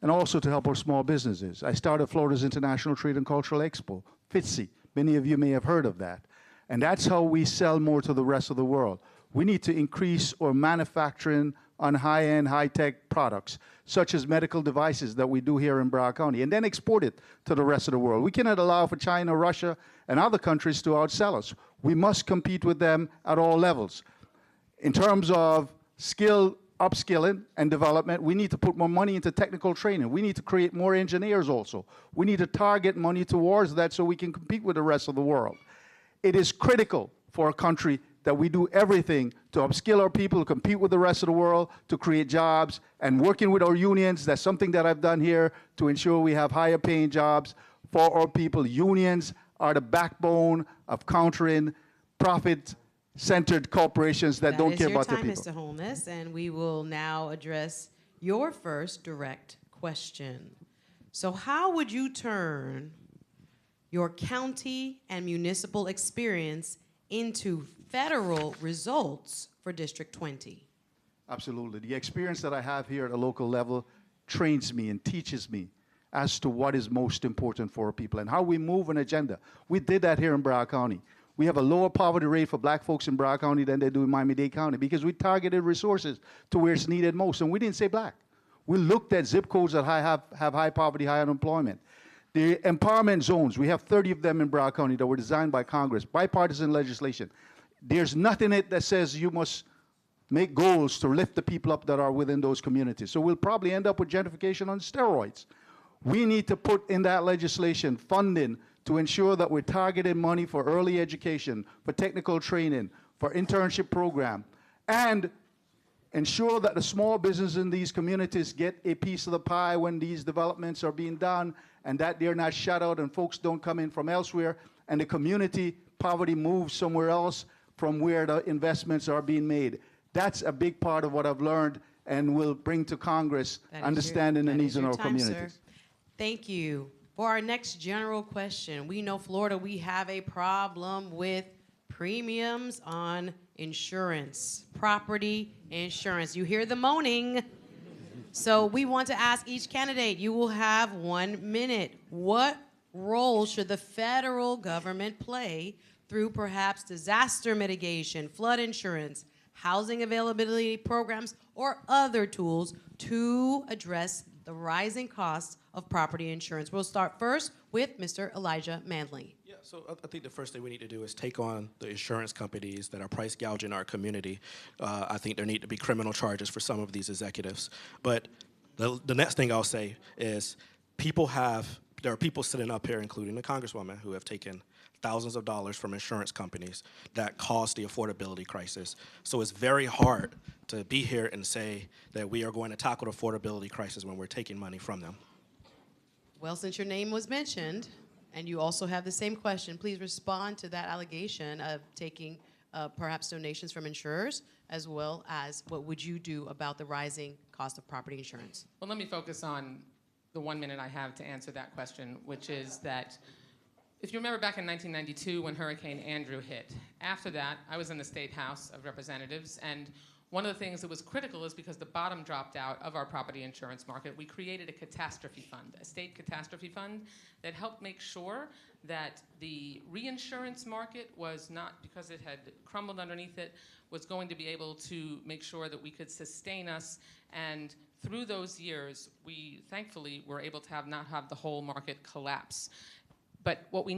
and also to help our small businesses. I started Florida's International Trade and Cultural Expo, FITSE. Many of you may have heard of that. And that's how we sell more to the rest of the world. We need to increase our manufacturing on high-end, high-tech products, such as medical devices that we do here in Broward County, and then export it to the rest of the world. We cannot allow for China, Russia, and other countries to outsell us. We must compete with them at all levels. In terms of upskilling and development, we need to put more money into technical training. We need to create more engineers also. We need to target money towards that so we can compete with the rest of the world. It is critical for a country that we do everything to upskill our people, to compete with the rest of the world, to create jobs, and working with our unions. That's something that I've done here to ensure we have higher paying jobs for our people. Unions are the backbone of countering profit-centered corporations that don't care about their people. That is your time, Mr. Holness, and we will now address your first direct question. So how would you turn your county and municipal experience into federal results for District 20? Absolutely. The experience that I have here at a local level trains me and teaches me as to what is most important for our people and how we move an agenda. We did that here in Broward County. We have a lower poverty rate for black folks in Broward County than they do in Miami-Dade County because we targeted resources to where it's needed most, and we didn't say black. We looked at zip codes that have high poverty, high unemployment. The empowerment zones, we have 30 of them in Broward County that were designed by Congress, bipartisan legislation. There's nothing in it that says you must make goals to lift the people up that are within those communities. So we'll probably end up with gentrification on steroids. We need to put in that legislation funding to ensure that we're targeting money for early education, for technical training, for internship program, and ensure that the small businesses in these communities get a piece of the pie when these developments are being done, and that they're not shut out and folks don't come in from elsewhere, and the community poverty moves somewhere else from where the investments are being made. That's a big part of what I've learned and will bring to Congress understanding the needs in our communities. Sir. Thank you. For our next general question, we know Florida, we have a problem with premiums on insurance, property insurance. You hear the moaning. So we want to ask each candidate, you will have 1 minute. What role should the federal government play through perhaps disaster mitigation, flood insurance, housing availability programs, or other tools to address the rising costs of property insurance? We'll start first with Mr. Elijah Manley. Yeah, so I think the first thing we need to do is take on the insurance companies that are price gouging our community. I think there need to be criminal charges for some of these executives. But the next thing I'll say is there are people sitting up here, including the Congresswoman, who have taken thousands of dollars from insurance companies that caused the affordability crisis. So it's very hard to be here and say that we are going to tackle the affordability crisis when we're taking money from them. Well, since your name was mentioned, and you also have the same question, please respond to that allegation of taking perhaps donations from insurers, as well as what would you do about the rising cost of property insurance? Well, let me focus on the 1 minute I have to answer that question, which is that if you remember back in 1992 when Hurricane Andrew hit, after that, I was in the State House of Representatives, and one of the things that was critical is because the bottom dropped out of our property insurance market, we created a catastrophe fund, a state catastrophe fund that helped make sure that the reinsurance market was not, because it had crumbled underneath it, was going to be able to make sure that we could sustain us. And through those years, we thankfully were able to not have the whole market collapse. But what we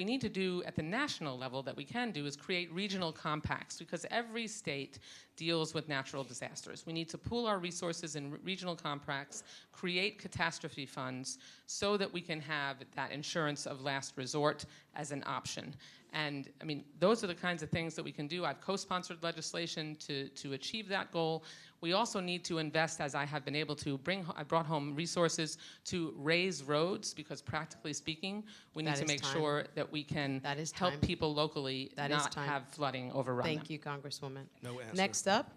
need to do at the national level that we can do is create regional compacts, because every state deals with natural disasters. We need to pool our resources in regional compacts, create catastrophe funds so that we can have that insurance of last resort as an option. And I mean, those are the kinds of things that we can do. I've co-sponsored legislation to achieve that goal. We also need to invest, as I have been able to I brought home resources to raise roads, because practically speaking, we need to make sure that we can help people locally not have flooding overrun them. Thank you, Congresswoman. No answer. Next up,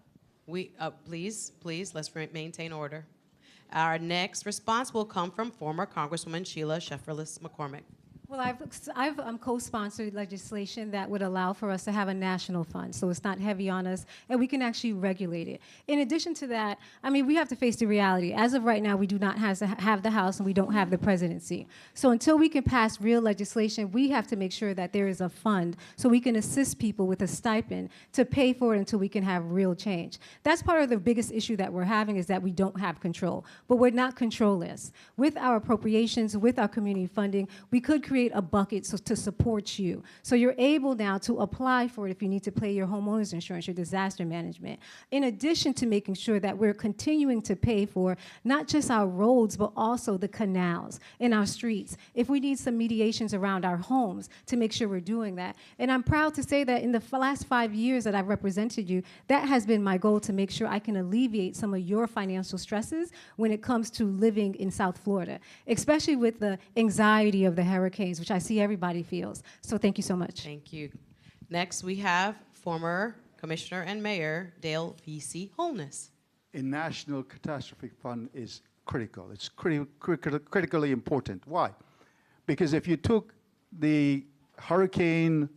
please, let's maintain order. Our next response will come from former Congresswoman Sheila Cherfil McCormick. Well, I've co-sponsored legislation that would allow for us to have a national fund, so it's not heavy on us, and we can actually regulate it. In addition to that, I mean, we have to face the reality. As of right now, we do not have the House, and we don't have the presidency. So until we can pass real legislation, we have to make sure that there is a fund so we can assist people with a stipend to pay for it until we can have real change. That's part of the biggest issue that we're having, is that we don't have control. But we're not controlless. With our appropriations, with our community funding, we could create a bucket to support you. So you're able now to apply for it if you need to pay your homeowner's insurance, your disaster management. In addition to making sure that we're continuing to pay for not just our roads, but also the canals in our streets. If we need some mediations around our homes, to make sure we're doing that. And I'm proud to say that in the last 5 years that I've represented you, that has been my goal, to make sure I can alleviate some of your financial stresses when it comes to living in South Florida, especially with the anxiety of the hurricanes, which I see everybody feels. So thank you so much. Thank you. Next, we have former Commissioner and Mayor Dale V.C. Holness. A national catastrophe fund is critical. It's critically important. Why? Because if you took the hurricane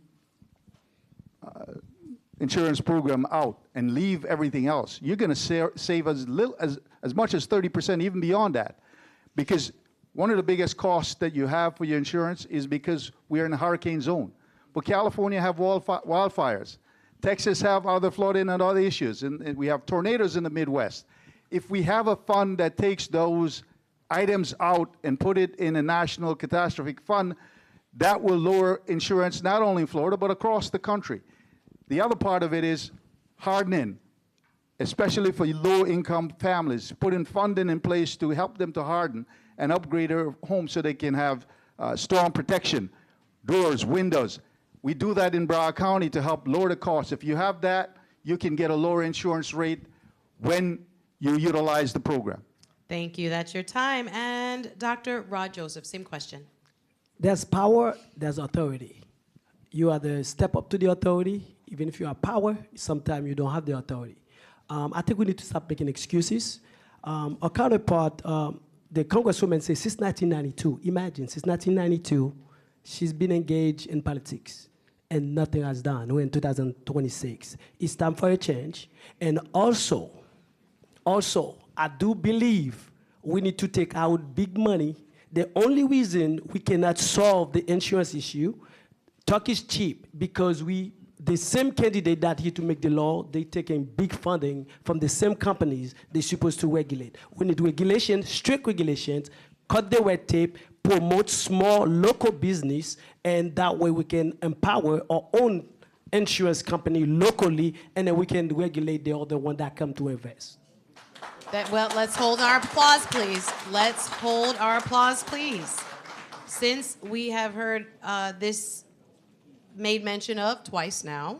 insurance program out and leave everything else, you're going to save as much as 30%, even beyond that. Because one of the biggest costs that you have for your insurance is because we're in a hurricane zone. But California have wildfires. Texas have other flooding and other issues. And we have tornadoes in the Midwest. If we have a fund that takes those items out and put it in a national catastrophic fund, that will lower insurance not only in Florida, but across the country. The other part of it is hardening. especially for low-income families, putting funding in place to help them to harden and upgrade their homes so they can have storm protection, doors, windows. We do that in Broward County to help lower the cost. If you have that, you can get a lower insurance rate when you utilize the program. Thank you. That's your time. And Dr. Rod Joseph, same question. There's power, there's authority. You are the step up to the authority. Even if you have power, sometimes you don't have the authority. I think we need to stop making excuses. Our counterpart, the Congresswoman says since 1992, imagine, since 1992, she's been engaged in politics and nothing has done. We're in 2026. It's time for a change. And also, I do believe we need to take out big money. The only reason we cannot solve the insurance issue, talk is cheap, because the same candidate that here to make the law, they taking big funding from the same companies they're supposed to regulate. We need regulation, strict regulations, cut the red tape, promote small local business, and that way we can empower our own insurance company locally, and then we can regulate the other one that come to invest. Well, let's hold our applause, please. Let's hold our applause, please. Since we have heard this made mention of twice now,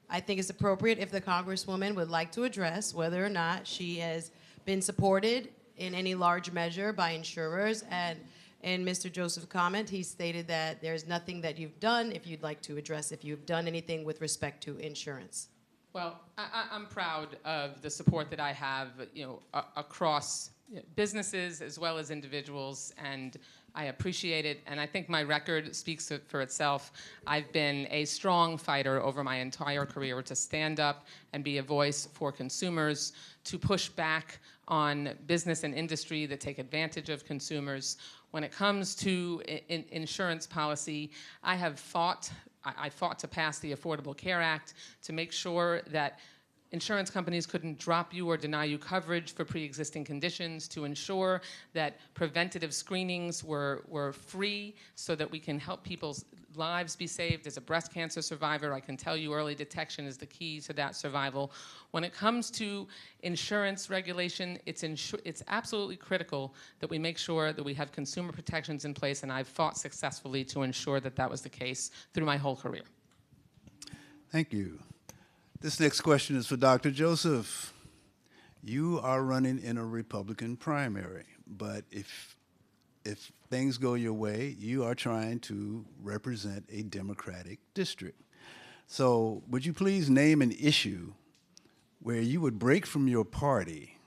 I think it's appropriate if the Congresswoman would like to address whether or not she has been supported in any large measure by insurers. And in Mr. Joseph's comment, he stated that there's nothing that you've done. If you'd like to address if you've done anything with respect to insurance. Well, I'm proud of the support that I have, across businesses as well as individuals, and I appreciate it. And I think my record speaks for itself. I've been a strong fighter over my entire career to stand up and be a voice for consumers, to push back on business and industry that take advantage of consumers. When it comes to insurance policy, I fought to pass the Affordable Care Act to make sure that insurance companies couldn't drop you or deny you coverage for pre-existing conditions, to ensure that preventative screenings were free so that we can help people's lives be saved. As a breast cancer survivor, I can tell you early detection is the key to that survival. When it comes to insurance regulation, it's absolutely critical that we make sure that we have consumer protections in place, and I've fought successfully to ensure that that was the case through my whole career. Thank you. This next question is for Dr. Joseph. You are running in a Republican primary, but if things go your way, you are trying to represent a Democratic district. So would you please name an issue where you would break from your party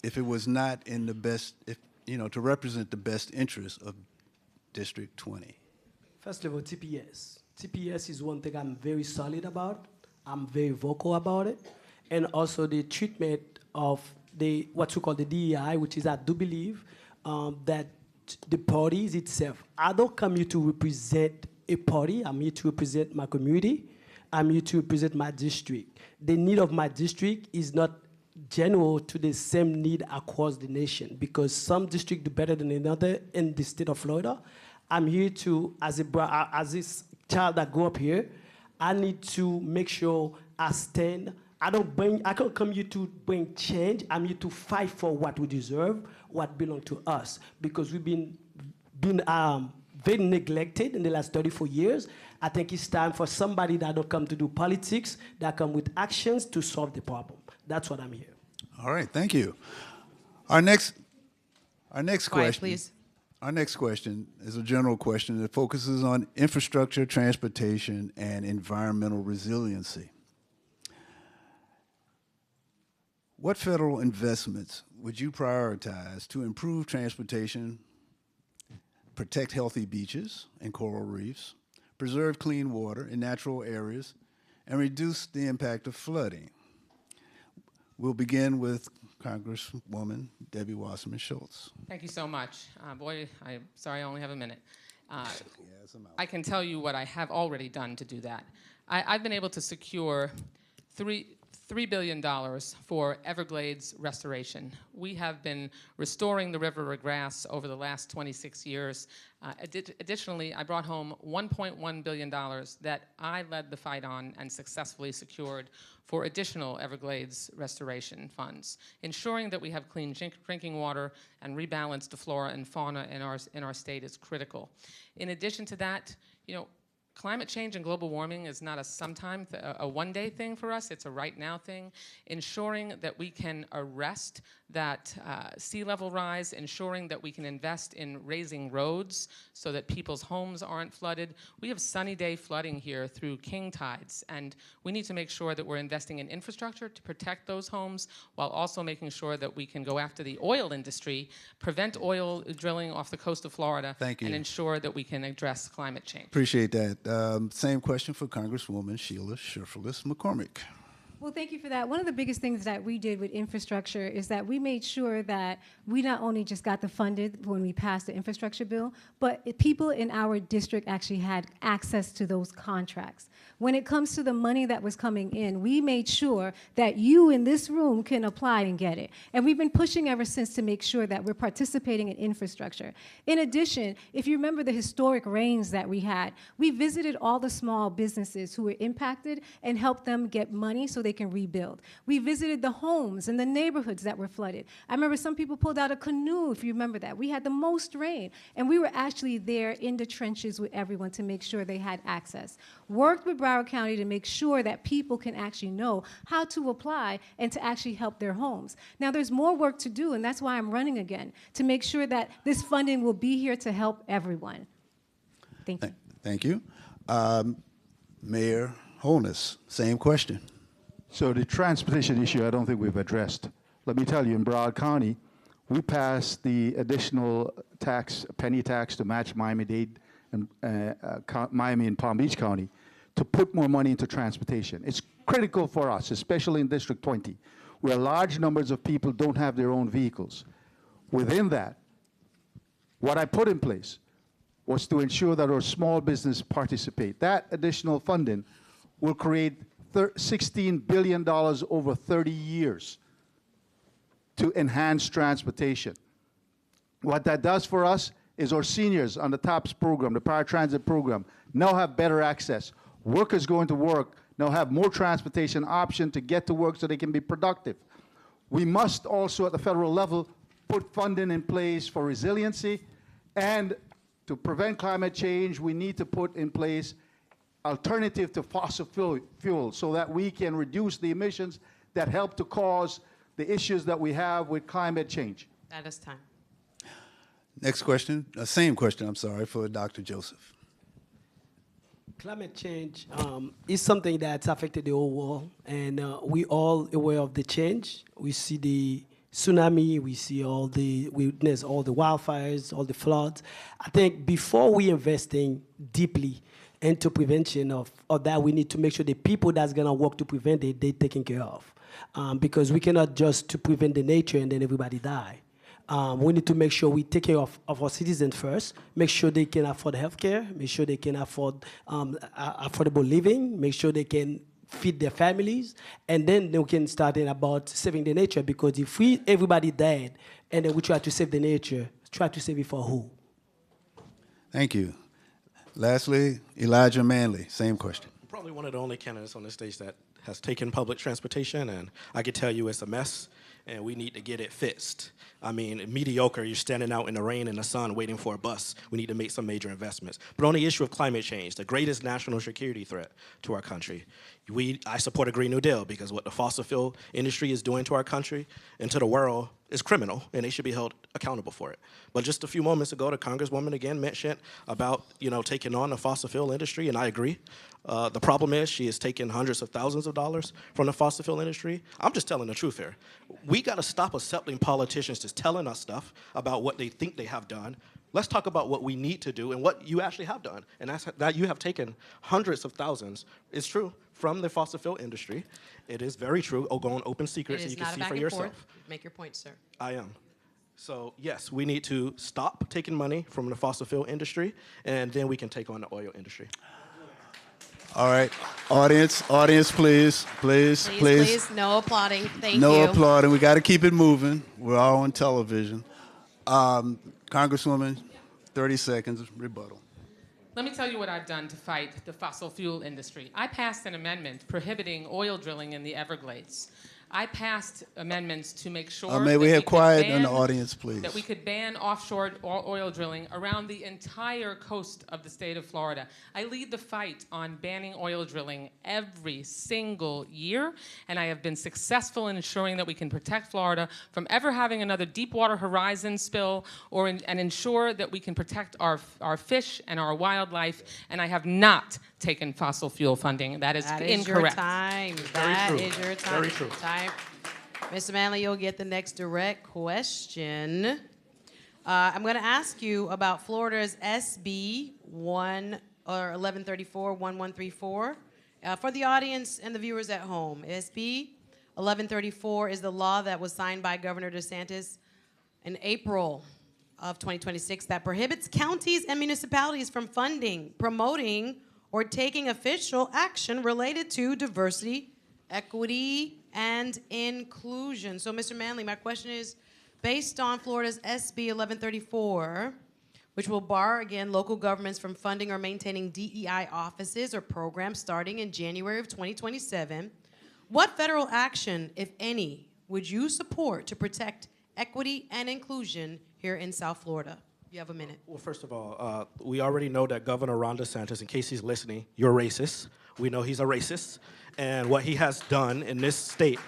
if it was not in the best, to represent the best interests of District 20? First of all, TPS. TPS is one thing I'm very solid about. I'm very vocal about it. And also the treatment of what you call the DEI, which is I do believe that the parties itself, I don't come here to represent a party. I'm here to represent my community. I'm here to represent my district. The need of my district is not general to the same need across the nation, because some districts do better than another in the state of Florida. I'm here to, as this child that grew up here, I need to make sure I stand. I can't come here to bring change. I'm here to fight for what we deserve, what belongs to us, because we've been very neglected in the last 34 years. I think it's time for somebody that don't come to do politics, that come with actions to solve the problem. That's what I'm here. All right, thank you. Our next question. Please. Our next question is a general question that focuses on infrastructure, transportation, and environmental resiliency. What federal investments would you prioritize to improve transportation, protect healthy beaches and coral reefs, preserve clean water in natural areas, and reduce the impact of flooding? We'll begin with Congresswoman Debbie Wasserman Schultz. Thank you so much. Boy, I'm sorry I only have a minute. I can tell you what I have already done to do that. I've been able to secure three $3 billion for Everglades restoration. We have been restoring the river regress over the last 26 years. Additionally, I brought home $1.1 billion that I led the fight on and successfully secured for additional Everglades restoration funds, ensuring that we have clean drinking water and rebalanced flora and fauna in our state is critical. In addition to that, climate change and global warming is not a sometime, a one-day thing for us. It's a right-now thing. Ensuring that we can arrest that sea level rise, ensuring that we can invest in raising roads so that people's homes aren't flooded. We have sunny day flooding here through king tides, and we need to make sure that we're investing in infrastructure to protect those homes while also making sure that we can go after the oil industry, prevent oil drilling off the coast of Florida, Thank you. and ensure that we can address climate change. Appreciate that. Same question for Congresswoman Sheila Cherfil McCormick. Well, thank you for that. One of the biggest things that we did with infrastructure is that we made sure that we not only just got the funded when we passed the infrastructure bill, but people in our district actually had access to those contracts. When it comes to the money that was coming in, we made sure that you in this room can apply and get it. And we've been pushing ever since to make sure that we're participating in infrastructure. In addition, if you remember the historic rains that we had, we visited all the small businesses who were impacted and helped them get money so they can rebuild. We visited the homes and the neighborhoods that were flooded. I remember some people pulled out a canoe, if you remember that. We had the most rain, and we were actually there in the trenches with everyone to make sure they had access. Worked with Broward County to make sure that people can actually know how to apply and to actually help their homes. Now, there's more work to do, and that's why I'm running again, to make sure that this funding will be here to help everyone. Thank you. Thank you. Mayor Holness, same question. So the transportation issue, I don't think we've addressed. Let me tell you, in Broward County, we passed the additional tax, penny tax to match Miami-Dade and Miami and Palm Beach County to put more money into transportation. It's critical for us, especially in District 20, where large numbers of people don't have their own vehicles. Within that, what I put in place was to ensure that our small business participate. That additional funding will create $16 billion over 30 years to enhance transportation. What that does for us is our seniors on the TOPS program, the paratransit program, now have better access. Workers going to work now have more transportation option to get to work so they can be productive. We must also at the federal level put funding in place for resiliency, and to prevent climate change, we need to put in place alternative to fossil fuel so that we can reduce the emissions that help to cause the issues that we have with climate change. That is time. Next question, same question, I'm sorry, for Dr. Joseph. Climate change is something that's affected the whole world, and we all aware of the change. We see the tsunami, we witness all the wildfires, all the floods. I think before we investing deeply into prevention of that, we need to make sure the people that's gonna work to prevent it, they're taken care of. Because we cannot just to prevent the nature and then everybody die. We need to make sure we take care of our citizens first, make sure they can afford healthcare, make sure they can afford affordable living, make sure they can feed their families, and then they can start in about saving the nature, because if everybody died and then we try to save the nature, try to save it for who? Thank you. Lastly, Elijah Manley, same question. Probably one of the only candidates on this stage that has taken public transportation, and I can tell you it's a mess, and we need to get it fixed. I mean, mediocre, you're standing out in the rain and the sun waiting for a bus. We need to make some major investments. But on the issue of climate change, the greatest national security threat to our country, I support a Green New Deal, because what the fossil fuel industry is doing to our country and to the world is criminal, and they should be held accountable for it. But just a few moments ago, the Congresswoman again mentioned about taking on the fossil fuel industry, and I agree. The problem is she is taking hundreds of thousands of dollars from the fossil fuel industry. I'm just telling the truth here. We got to stop accepting politicians just telling us stuff about what they think they have done. Let's talk about what we need to do and what you actually have done. And that's that you have taken hundreds of thousands, it's true, from the fossil fuel industry. It is very true. Go on Open Secrets, and you can see for yourself. Forth. Make your point, sir. I am. So yes, we need to stop taking money from the fossil fuel industry, and then we can take on the oil industry. All right. Audience, please. Please, no applauding. Thank you. No applauding. We got to keep it moving. We're all on television. Congresswoman, 30 seconds, rebuttal. Let me tell you what I've done to fight the fossil fuel industry. I passed an amendment prohibiting oil drilling in the Everglades. I passed amendments to make sure may we have quiet in the audience, please? That we could ban offshore oil drilling around the entire coast of the state of Florida. I lead the fight on banning oil drilling every single year, and I have been successful in ensuring that we can protect Florida from ever having another Deepwater Horizon spill, and ensure that we can protect our fish and our wildlife, and I have not taken fossil fuel funding. That is incorrect. That is your time. Very true. Mr. Manley, you'll get the next direct question. I'm going to ask you about Florida's SB 1134-1134. For the audience and the viewers at home, SB 1134 is the law that was signed by Governor DeSantis in April of 2026 that prohibits counties and municipalities from funding, promoting, or taking official action related to diversity, equity, and inclusion. So, Mr. Manley, my question is, based on Florida's SB 1134, which will bar, again, local governments from funding or maintaining DEI offices or programs starting in January of 2027, what federal action, if any, would you support to protect equity and inclusion here in South Florida? You have a minute. Well, first of all, we already know that Governor Ron DeSantis, in case he's listening, you're racist. We know he's a racist. And what he has done in this state,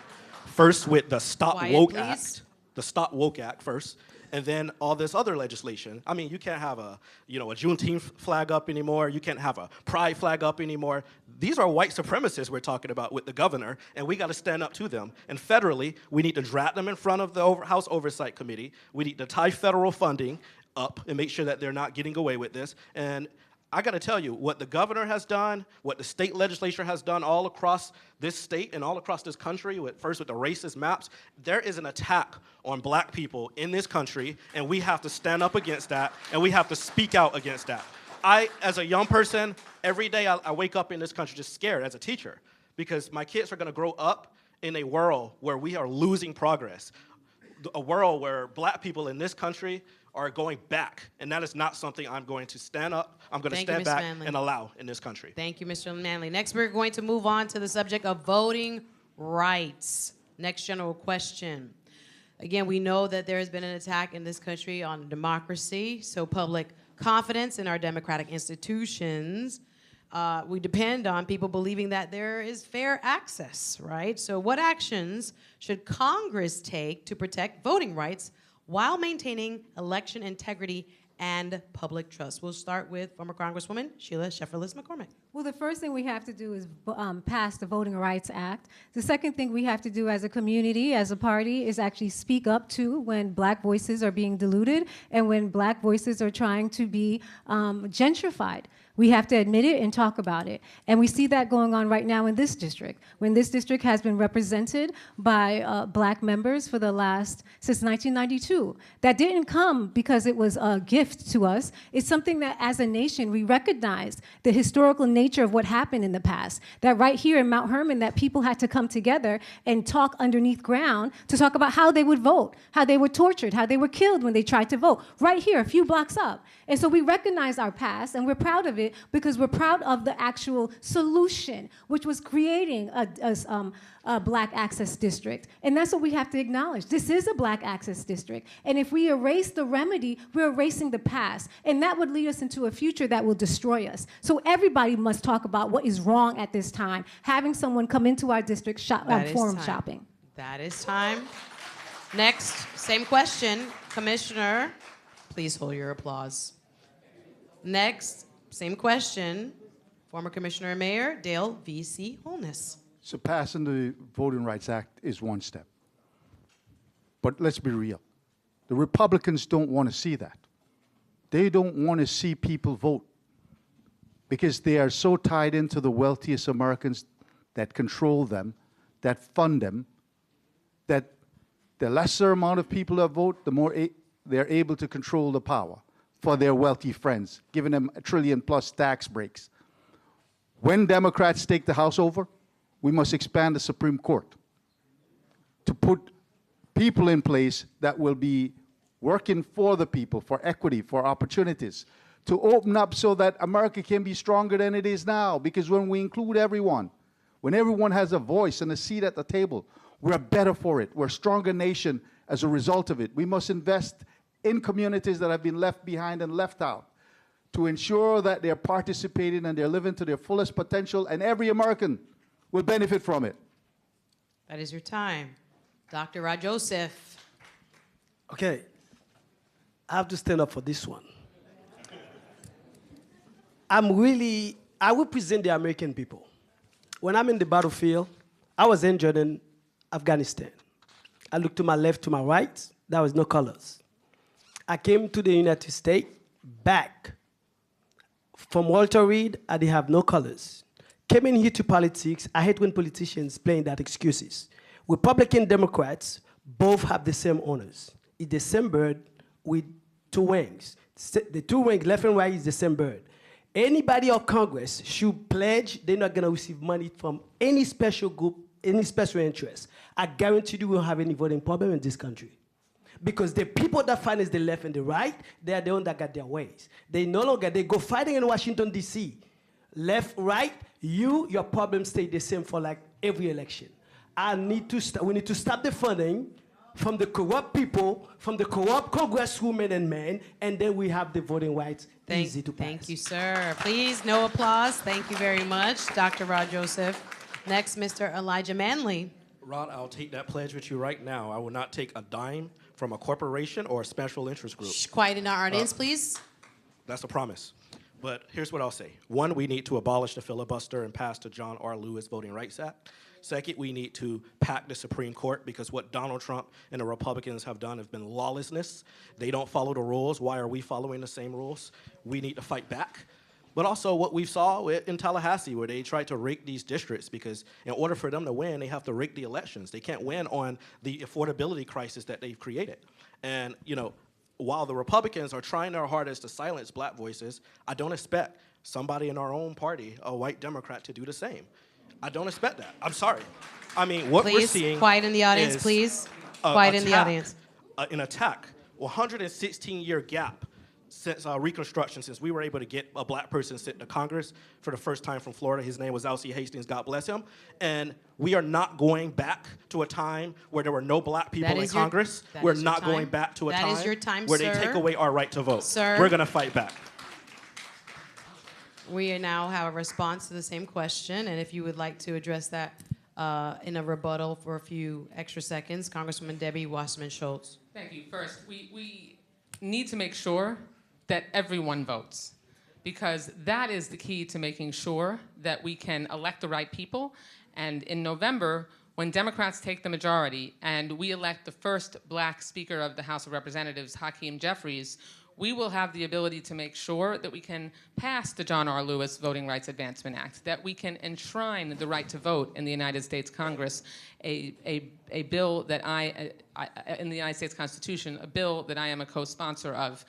first with the Stop Woke Act, the Stop Woke Act first, and then all this other legislation. I mean, you can't have a Juneteenth flag up anymore. You can't have a pride flag up anymore. These are white supremacists we're talking about with the governor, and we got to stand up to them. And federally, we need to drag them in front of the House Oversight Committee. We need to tie federal funding up and make sure that they're not getting away with this. And I got to tell you, what the governor has done, what the state legislature has done all across this state and all across this country, first with the racist maps, there is an attack on black people in this country, and we have to stand up against that, and we have to speak out against that. I, as a young person, every day I wake up in this country just scared as a teacher, because my kids are going to grow up in a world where we are losing progress, a world where black people in this country are going back, and that is not something I'm going to stand up. I'm going to stand back and allow in this country. Thank you, Mr. Manley. Next, we're going to move on to the subject of voting rights. Next general question. Again, we know that there has been an attack in this country on democracy, so public confidence in our democratic institutions, we depend on people believing that there is fair access, right? So what actions should Congress take to protect voting rights while maintaining election integrity and public trust? We'll start with former Congresswoman Sheila Cherfil McCormick. Well, the first thing we have to do is pass the Voting Rights Act. The second thing we have to do as a community, as a party, is actually speak up to when black voices are being diluted and when black voices are trying to be gentrified. We have to admit it and talk about it. And we see that going on right now in this district. When this district has been represented by black members since 1992. That didn't come because it was a gift to us. It's something that as a nation, we recognize the historical nature of what happened in the past. That right here in Mount Hermon, that people had to come together and talk underneath ground to talk about how they would vote, how they were tortured, how they were killed when they tried to vote, right here, a few blocks up. And so we recognize our past, and we're proud of it because we're proud of the actual solution, which was creating a black access district. And that's what we have to acknowledge. This is a black access district. And if we erase the remedy, we're erasing the past. And that would lead us into a future that will destroy us. So everybody must talk about what is wrong at this time, having someone come into our district forum shopping. That is time. Next, same question. Commissioner, please hold your applause. Next, same question. Former Commissioner and Mayor Dale V.C. Holness. So passing the Voting Rights Act is one step. But let's be real. The Republicans don't want to see that. They don't want to see people vote because they are so tied into the wealthiest Americans that control them, that fund them, that the lesser amount of people that vote, the more they're able to control the power for their wealthy friends, giving them $1 trillion+ tax breaks. When Democrats take the House over, we must expand the Supreme Court to put people in place that will be working for the people, for equity, for opportunities, to open up so that America can be stronger than it is now. Because when we include everyone, when everyone has a voice and a seat at the table, we're better for it. We're a stronger nation as a result of it. We must invest in communities that have been left behind and left out to ensure that they're participating and they're living to their fullest potential, and every American will benefit from it. That is your time. Dr. Rod Joseph. Okay, I have to stand up for this one. I represent the American people. When I'm in the battlefield, I was injured in Afghanistan. I looked to my left, to my right, there was no colors. I came to the United States, back. From Walter Reed, I didn't have no colors. Came in here to politics, I hate when politicians playing that excuses. Republican Democrats both have the same owners. It's the same bird with two wings. The two wings, left and right, is the same bird. Anybody of Congress should pledge they're not gonna receive money from any special group, any special interest. I guarantee you we won't have any voting problem in this country. Because the people that finance the left and the right, they are the ones that got their ways. They no longer, they go fighting in Washington, D.C. Left, right, your problems stay the same for like every election. We need to stop the funding from the corrupt people, from the corrupt congresswomen and men, and then we have the voting rights easy to pass. Thank you, sir. Please, no applause. Thank you very much, Dr. Rod Joseph. Next, Mr. Elijah Manley. Rod, I'll take that pledge with you right now. I will not take a dime from a corporation or a special interest group. Shh, quiet in our audience, please. That's a promise. But here's what I'll say. One, we need to abolish the filibuster and pass the John R. Lewis Voting Rights Act. Second, we need to pack the Supreme Court, because what Donald Trump and the Republicans have done has been lawlessness. They don't follow the rules. Why are we following the same rules? We need to fight back. But also what we saw in Tallahassee, where they tried to rig these districts, because in order for them to win, they have to rig the elections. They can't win on the affordability crisis that they've created. And, you know, while the Republicans are trying their hardest to silence black voices, I don't expect somebody in our own party, a white Democrat, to do the same. I don't expect that. I'm sorry. I mean, what we're seeing quiet in the audience, please. Quiet in the audience. An attack, 116-year gap since Reconstruction, since we were able to get a black person sent to Congress for the first time from Florida. His name was Alcee Hastings, God bless him. And we are not going back to a time where there were no black people in Congress. We're not going back to a time where they take away our right to vote. Sir. We're going to fight back. We now have a response to the same question, and if you would like to address that in a rebuttal for a few extra seconds, Congresswoman Debbie Wasserman Schultz. Thank you. First, we need to make sure that everyone votes, because that is the key to making sure that we can elect the right people. And in November, when Democrats take the majority and we elect the first black Speaker of the House of Representatives, Hakeem Jeffries, we will have the ability to make sure that we can pass the John R. Lewis Voting Rights Advancement Act, that we can enshrine the right to vote in the United States Congress, a bill that in the United States Constitution, a bill that I am a co-sponsor of.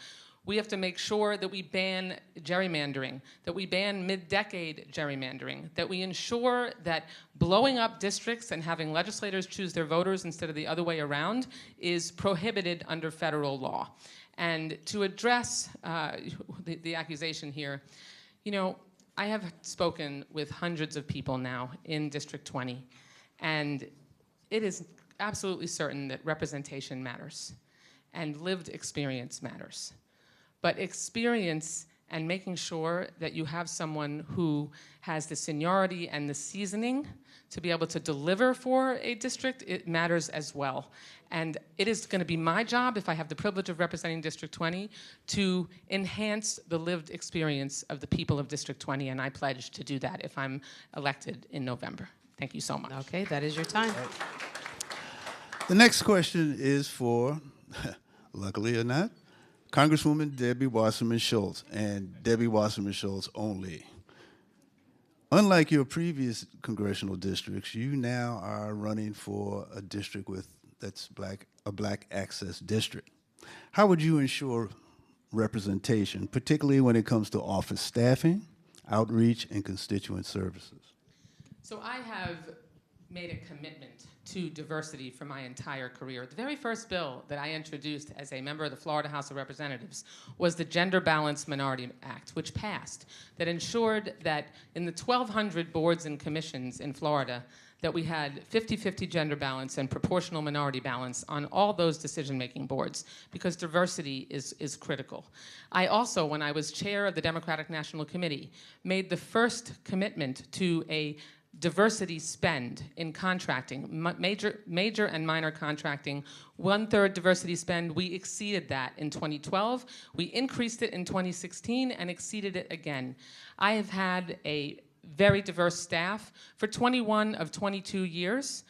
We have to make sure that we ban gerrymandering, that we ban mid-decade gerrymandering, that we ensure that blowing up districts and having legislators choose their voters instead of the other way around is prohibited under federal law. And to address the accusation here, you know, I have spoken with hundreds of people now in District 20, and it is absolutely certain that representation matters and lived experience matters. But experience and making sure that you have someone who has the seniority and the seasoning to be able to deliver for a district, it matters as well. And it is going to be my job, if I have the privilege of representing District 20, to enhance the lived experience of the people of District 20, and I pledge to do that if I'm elected in November. Thank you so much. Okay, that is your time. The next question is for, luckily or not, Congresswoman Debbie Wasserman Schultz, and Debbie Wasserman Schultz only. Unlike your previous congressional districts, you now are running for a district that's a black access district. How would you ensure representation, particularly when it comes to office staffing, outreach, and constituent services. So I have made a commitment to diversity for my entire career. The very first bill that I introduced as a member of the Florida House of Representatives was the Gender Balanced Minority Act, which passed, that ensured that in the 1,200 boards and commissions in Florida, that we had 50-50 gender balance and proportional minority balance on all those decision-making boards, because diversity is critical. I also, when I was chair of the Democratic National Committee, made the first commitment to a diversity spend in contracting, major and minor contracting, 1/3 diversity spend. We exceeded that in 2012. We increased it in 2016 and exceeded it again. I have had a very diverse staff for 21 of 22 years.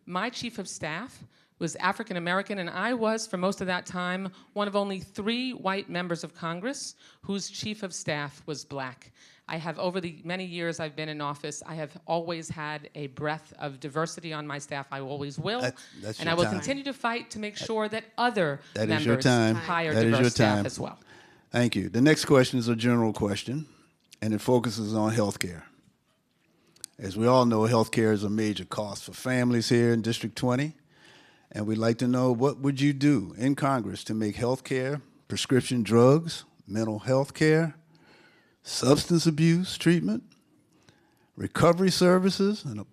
My chief of staff was African American, and I was, for most of that time, one of only 3 white members of Congress whose chief of staff was black. I have, over the many years I've been in office, I have always had a breadth of diversity on my staff. I always will. That's and I will continue to fight to make sure that other members hire that diverse is your staff time. as well. Thank you. The next question is a general question, and it focuses on health care. As we all know, health care is a major cost for families here in District 20, and we'd like to know, what would you do in Congress to make health care, prescription drugs, mental health care, substance abuse treatment, recovery services, and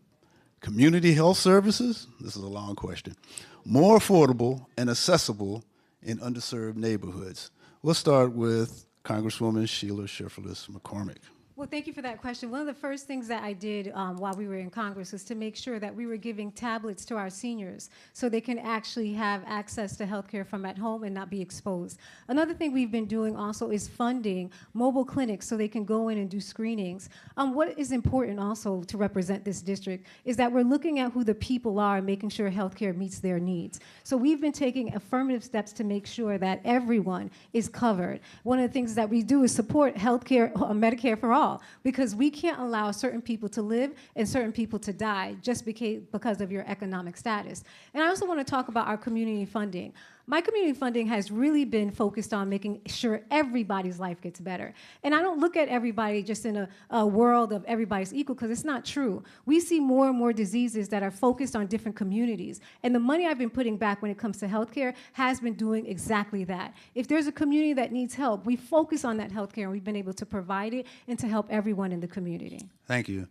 community health services, this is a long question, more affordable and accessible in underserved neighborhoods? We'll start with Congresswoman Sheila Cherfil McCormick. Well, thank you for that question. One of the first things that I did while we were in Congress was to make sure that we were giving tablets to our seniors so they can actually have access to health care from at home and not be exposed. Another thing we've been doing also is funding mobile clinics so they can go in and do screenings. What is important also to represent this district is that we're looking at who the people are and making sure health care meets their needs. So we've been taking affirmative steps to make sure that everyone is covered. One of the things that we do is support health care, Medicare for all, because we can't allow certain people to live and certain people to die just because of your economic status. And I also want to talk about our community funding. My community funding has really been focused on making sure everybody's life gets better. And I don't look at everybody just in a world of everybody's equal, because it's not true. We see more and more diseases that are focused on different communities. And the money I've been putting back when it comes to healthcare has been doing exactly that. If there's a community that needs help, we focus on that healthcare, and we've been able to provide it and to help everyone in the community. Thank you.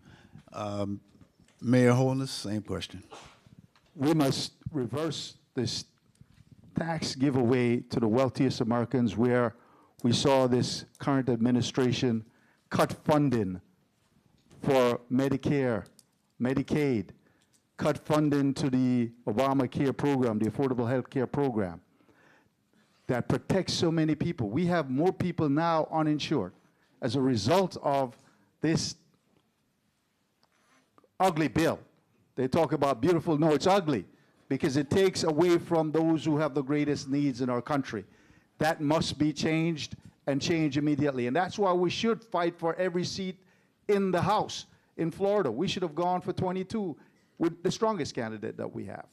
Mayor Holness, same question. We must reverse this tax giveaway to the wealthiest Americans, where we saw this current administration cut funding for Medicare, Medicaid, cut funding to the Obamacare program, the Affordable Health Care program, that protects so many people. We have more people now uninsured as a result of this ugly bill. They talk about beautiful, no, it's ugly, because it takes away from those who have the greatest needs in our country. That must be changed, and changed immediately. And that's why we should fight for every seat in the House in Florida. We should have gone for 22 with the strongest candidate that we have,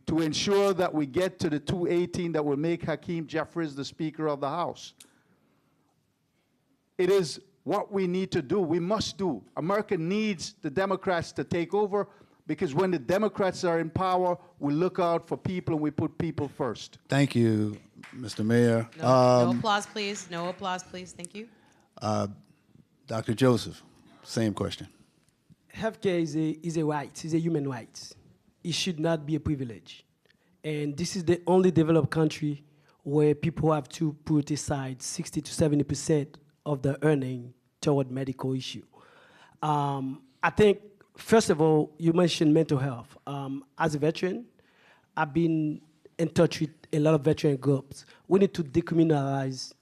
to ensure that we get to the 218 that will make Hakeem Jeffries the Speaker of the House. It is what we need to do. We must do. America needs the Democrats to take over, because when the Democrats are in power, we look out for people and we put people first. Thank you, Mr. Mayor. No applause, please. No applause, please. Thank you. Dr. Joseph, same question. Healthcare is a right, is a human right. It should not be a privilege. And this is the only developed country where people have to put aside 60 to 70% of their earning toward medical issue. I think, first of all, you mentioned mental health. As a veteran, I've been in touch with a lot of veteran groups. We need to decriminalize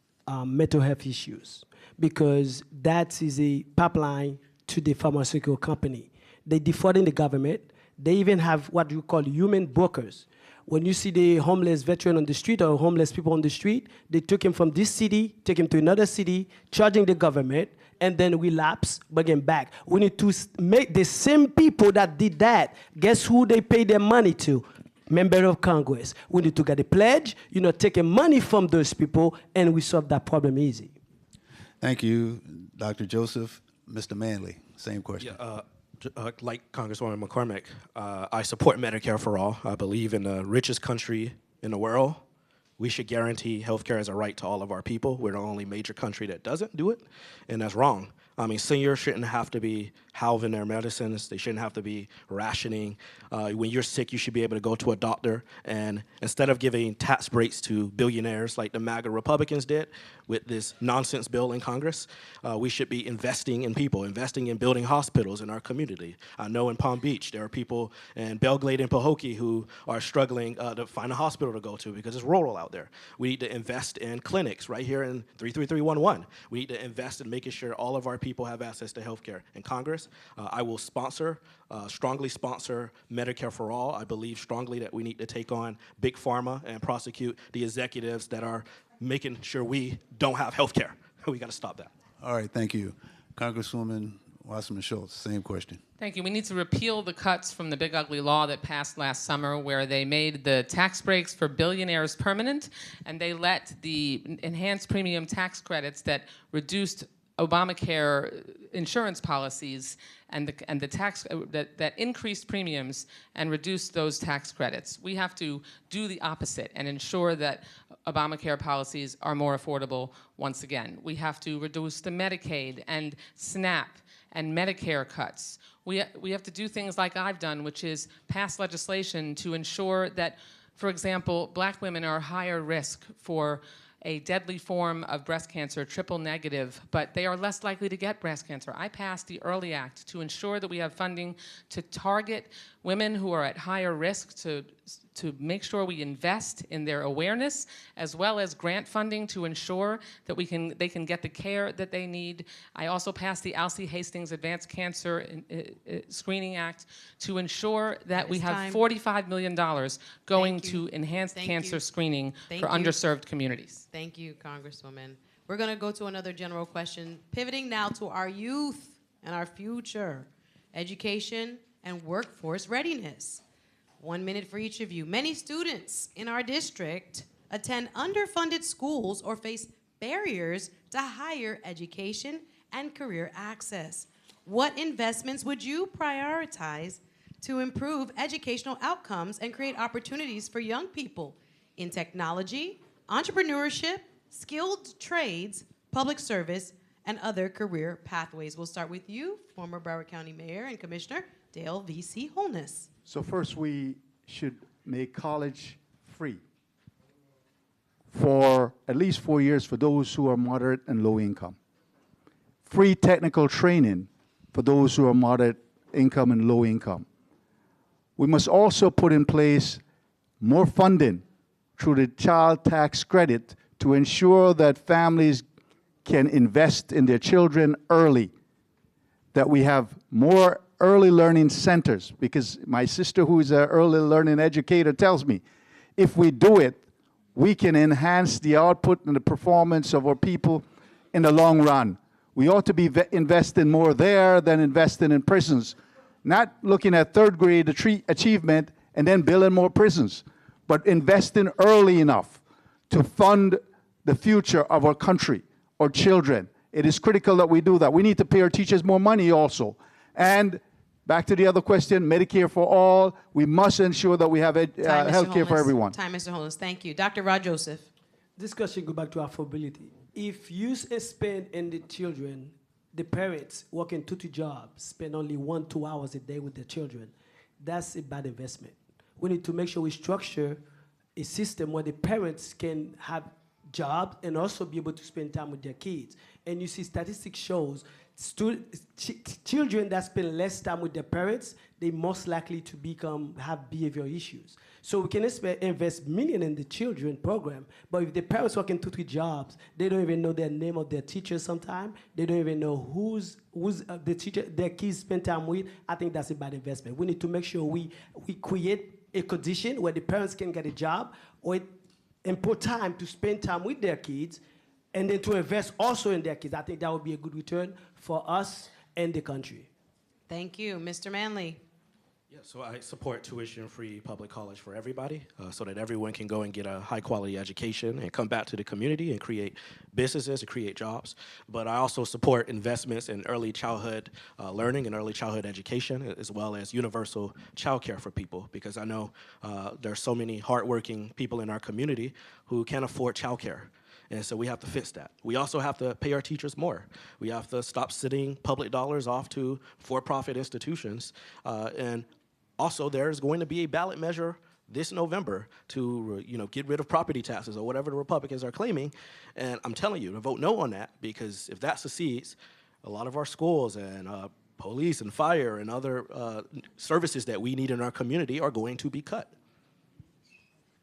mental health issues, because that is a pipeline to the pharmaceutical company. They're defrauding the government. They even have what you call human brokers. When you see the homeless veteran on the street or homeless people on the street, they took him from this city, take him to another city, charging the government, and then relapse, bring him back. We need to make the same people that did that, guess who they pay their money to? Member of Congress. We need to get a pledge, taking money from those people, and we solve that problem easy. Thank you, Dr. Joseph. Mr. Manley, same question. Like Congresswoman McCormick, I support Medicare for all. I believe in the richest country in the world. We should guarantee health care as a right to all of our people. We're the only major country that doesn't do it, and that's wrong. I mean, seniors shouldn't have to be halving their medicines. They shouldn't have to be rationing. When you're sick, you should be able to go to a doctor, and instead of giving tax breaks to billionaires like the MAGA Republicans did with this nonsense bill in Congress, we should be investing in people, investing in building hospitals in our community. I know in Palm Beach, there are people in Belglade and Pahokee who are struggling to find a hospital to go to because it's rural out there. We need to invest in clinics right here in 33311. We need to invest in making sure all of our people have access to health care. In Congress, I will strongly sponsor Medicare for all. I believe strongly that we need to take on big pharma and prosecute the executives that are making sure we don't have health care. We got to stop that. All right, thank you. Congresswoman Wasserman Schultz, same question. Thank you. We need to repeal the cuts from the big ugly law that passed last summer where they made the tax breaks for billionaires permanent, and they let the enhanced premium tax credits that reduced Obamacare insurance policies and the tax that increased premiums and reduced those tax credits. We have to do the opposite and ensure that Obamacare policies are more affordable once again. We have to reduce the Medicaid and SNAP and Medicare cuts. We have to do things like I've done, which is pass legislation to ensure that, for example, black women are higher risk for a deadly form of breast cancer, triple negative, but they are less likely to get breast cancer. I passed the Early Act to ensure that we have funding to target women who are at higher risk, to make sure we invest in their awareness, as well as grant funding to ensure that they can get the care that they need. I also passed the Alcee Hastings Advanced Cancer Screening Act to ensure that we have $45 million going to enhanced cancer screening for underserved communities. Thank you, Congresswoman. We're going to go to another general question, pivoting now to our youth and our future, education and workforce readiness. 1 minute for each of you. Many students in our district attend underfunded schools or face barriers to higher education and career access. What investments would you prioritize to improve educational outcomes and create opportunities for young people in technology, entrepreneurship, skilled trades, public service, and other career pathways? We'll start with you, former Broward County Mayor and Commissioner Dale V.C. Holness. So first, we should make college free for at least 4 years for those who are moderate and low income. Free technical training for those who are moderate income and low income. We must also put in place more funding through the child tax credit to ensure that families can invest in their children early, that we have more early learning centers, because my sister, who is an early learning educator, tells me if we do it, we can enhance the output and the performance of our people in the long run. We ought to be investing more there than investing in prisons, not looking at third grade achievement and then building more prisons, but investing early enough to fund the future of our country, our children. It is critical that we do that. We need to pay our teachers more money also. And back to the other question, Medicare for all, we must ensure that we have health care for everyone. Time, Mr. Holness. Thank you. Dr. Rod Joseph. This question goes back to affordability. If you spend in the children, the parents working 2 jobs, spend only 1-2 hours a day with their children, that's a bad investment. We need to make sure we structure a system where the parents can have jobs and also be able to spend time with their kids. And you see statistics shows children that spend less time with their parents, they most likely to have behavioral issues. So we can invest millions in the children program, but if the parents working 2-3 jobs, they don't even know their name of their teachers sometimes. They don't even know who's the teacher their kids spend time with. I think that's a bad investment. We need to make sure we create a condition where the parents can get a job or put time to spend time with their kids and then to invest also in their kids. I think that would be a good return for us and the country. Thank you. Mr. Manley. Yeah, so I support tuition-free public college for everybody so that everyone can go and get a high-quality education and come back to the community and create businesses and create jobs. But I also support investments in early childhood learning and early childhood education, as well as universal child care for people, because I know there are so many hardworking people in our community who can't afford child care. And so we have to fix that. We also have to pay our teachers more. We have to stop sending public dollars off to for-profit institutions. And also, there's going to be a ballot measure this November to get rid of property taxes or whatever the Republicans are claiming. And I'm telling you to vote no on that, because if that succeeds, a lot of our schools and police and fire and other services that we need in our community are going to be cut.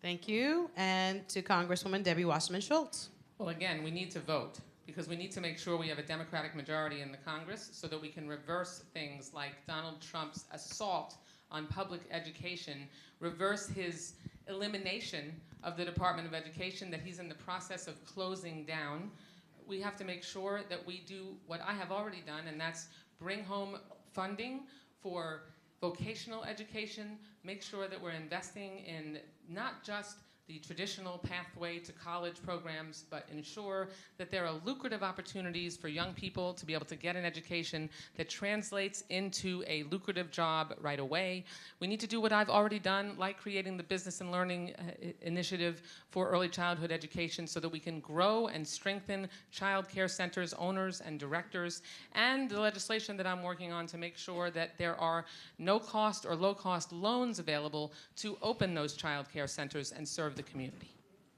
Thank you. And to Congresswoman Debbie Wasserman Schultz. Well, again, we need to vote because we need to make sure we have a Democratic majority in the Congress so that we can reverse things like Donald Trump's assault on public education, reverse his elimination of the Department of Education that he's in the process of closing down. We have to make sure that we do what I have already done, and that's bring home funding for vocational education, make sure that we're investing in not just the traditional pathway to college programs, but ensure that there are lucrative opportunities for young people to be able to get an education that translates into a lucrative job right away. We need to do what I've already done, like creating the Business and Learning Initiative for early childhood education so that we can grow and strengthen child care centers, owners, and directors, and the legislation that I'm working on to make sure that there are no-cost or low-cost loans available to open those child care centers and serve the community.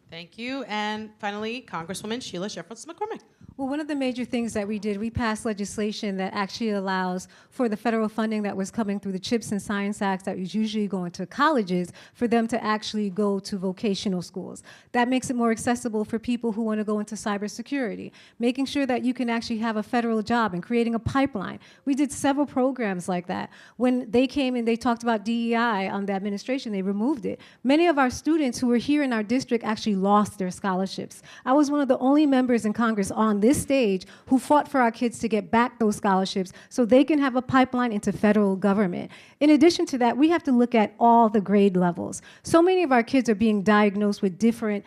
Thank you. And finally, Congresswoman Sheila Cherfil McCormick. Well, one of the major things that we did, we passed legislation that actually allows for the federal funding that was coming through the CHIPS and Science Acts that was usually going to colleges for them to actually go to vocational schools. That makes it more accessible for people who want to go into cybersecurity, making sure that you can actually have a federal job and creating a pipeline. We did several programs like that. When they came and they talked about DEI on the administration, they removed it. Many of our students who were here in our district actually lost their scholarships. I was one of the only members in Congress on this stage who fought for our kids to get back those scholarships so they can have a pipeline into federal government. In addition to that, we have to look at all the grade levels. So many of our kids are being diagnosed with different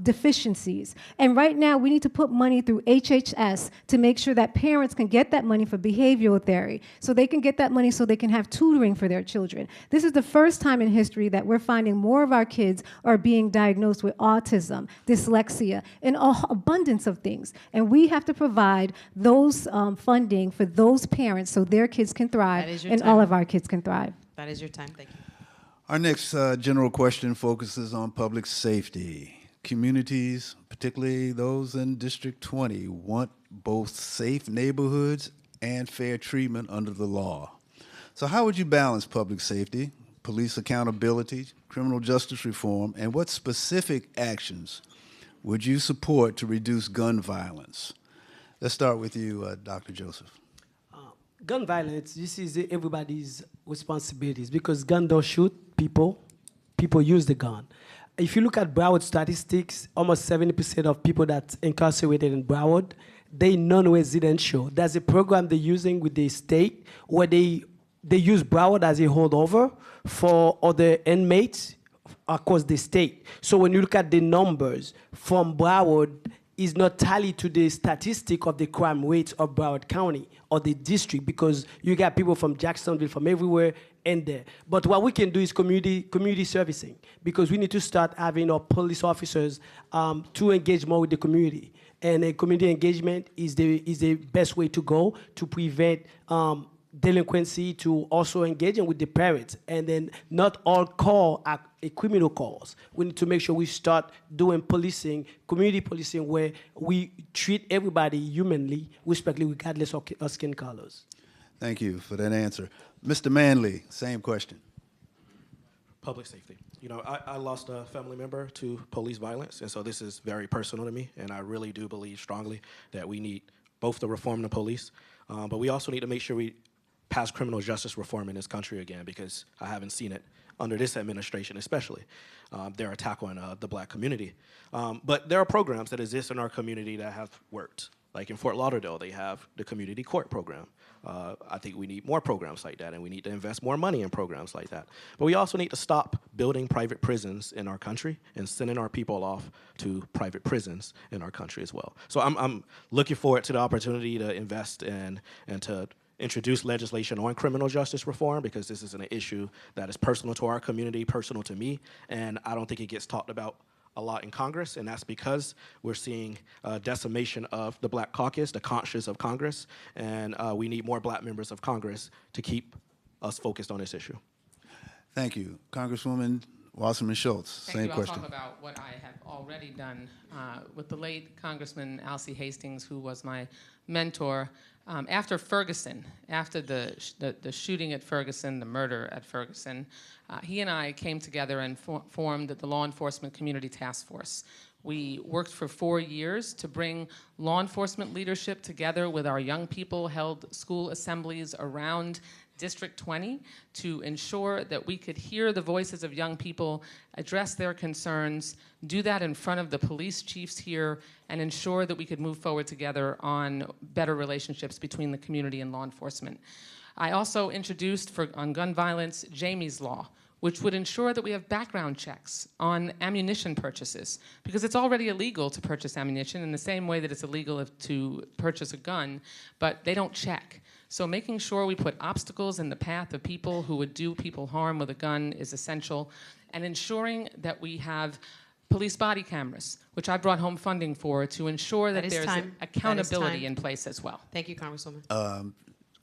deficiencies. And right now, we need to put money through HHS to make sure that parents can get that money for behavioral therapy, so they can get that money so they can have tutoring for their children. This is the first time in history that we're finding more of our kids are being diagnosed with autism, dyslexia, and an abundance of things. And we have to provide those funding for those parents so their kids can thrive and all of our kids can thrive. That is your time. Thank you. Our next general question focuses on public safety. Communities, particularly those in District 20, want both safe neighborhoods and fair treatment under the law. So how would you balance public safety, police accountability, criminal justice reform, and what specific actions would you support to reduce gun violence? Let's start with you, Dr. Joseph. Gun violence, this is everybody's responsibilities because gun don't shoot people, people use the gun. If you look at Broward statistics, almost 70% of people that's incarcerated in Broward, they non-residential. There's a program they're using with the state where they use Broward as a holdover for other inmates across the state. So when you look at the numbers from Broward, is not tallied to the statistic of the crime rates of Broward County or the district because you got people from Jacksonville, from everywhere in there. But what we can do is community servicing because we need to start having our police officers to engage more with the community. And community engagement is the best way to go to prevent delinquency, to also engaging with the parents. And then not all calls are criminal calls. We need to make sure we start doing policing, community policing, where we treat everybody humanly, respectfully, regardless of skin colors. Thank you for that answer. Mr. Manley, same question. Public safety. You know, I lost a family member to police violence, and so this is very personal to me, and I really do believe strongly that we need both the reform of the police, but we also need to make sure we pass criminal justice reform in this country again, because I haven't seen it under this administration, especially their attack on the black community. But there are programs that exist in our community that have worked. Like in Fort Lauderdale, they have the community court program. I think we need more programs like that, and we need to invest more money in programs like that. But we also need to stop building private prisons in our country and sending our people off to private prisons in our country as well. So I'm looking forward to the opportunity to invest in and to introduce legislation on criminal justice reform, because this is an issue that is personal to our community, personal to me, and I don't think it gets talked about a lot in Congress, and that's because we're seeing decimation of the Black caucus, the conscience of Congress, and we need more Black members of Congress to keep us focused on this issue. Thank you. Congresswoman Wasserman Schultz, same question. I'll talk about what I have already done with the late Congressman Alcee Hastings, who was my mentor. After Ferguson, after the shooting at Ferguson, the murder at Ferguson, he and I came together and formed the Law Enforcement Community Task Force. We worked for 4 years to bring law enforcement leadership together with our young people, held school assemblies around District 20 to ensure that we could hear the voices of young people, address their concerns, do that in front of the police chiefs here, and ensure that we could move forward together on better relationships between the community and law enforcement. I also introduced on gun violence, Jamie's Law, which would ensure that we have background checks on ammunition purchases, because it's already illegal to purchase ammunition in the same way that it's illegal to purchase a gun, but they don't check. So making sure we put obstacles in the path of people who would do people harm with a gun is essential, and ensuring that we have police body cameras, which I brought home funding for, to ensure that there's accountability in place as well. Thank you, Congresswoman.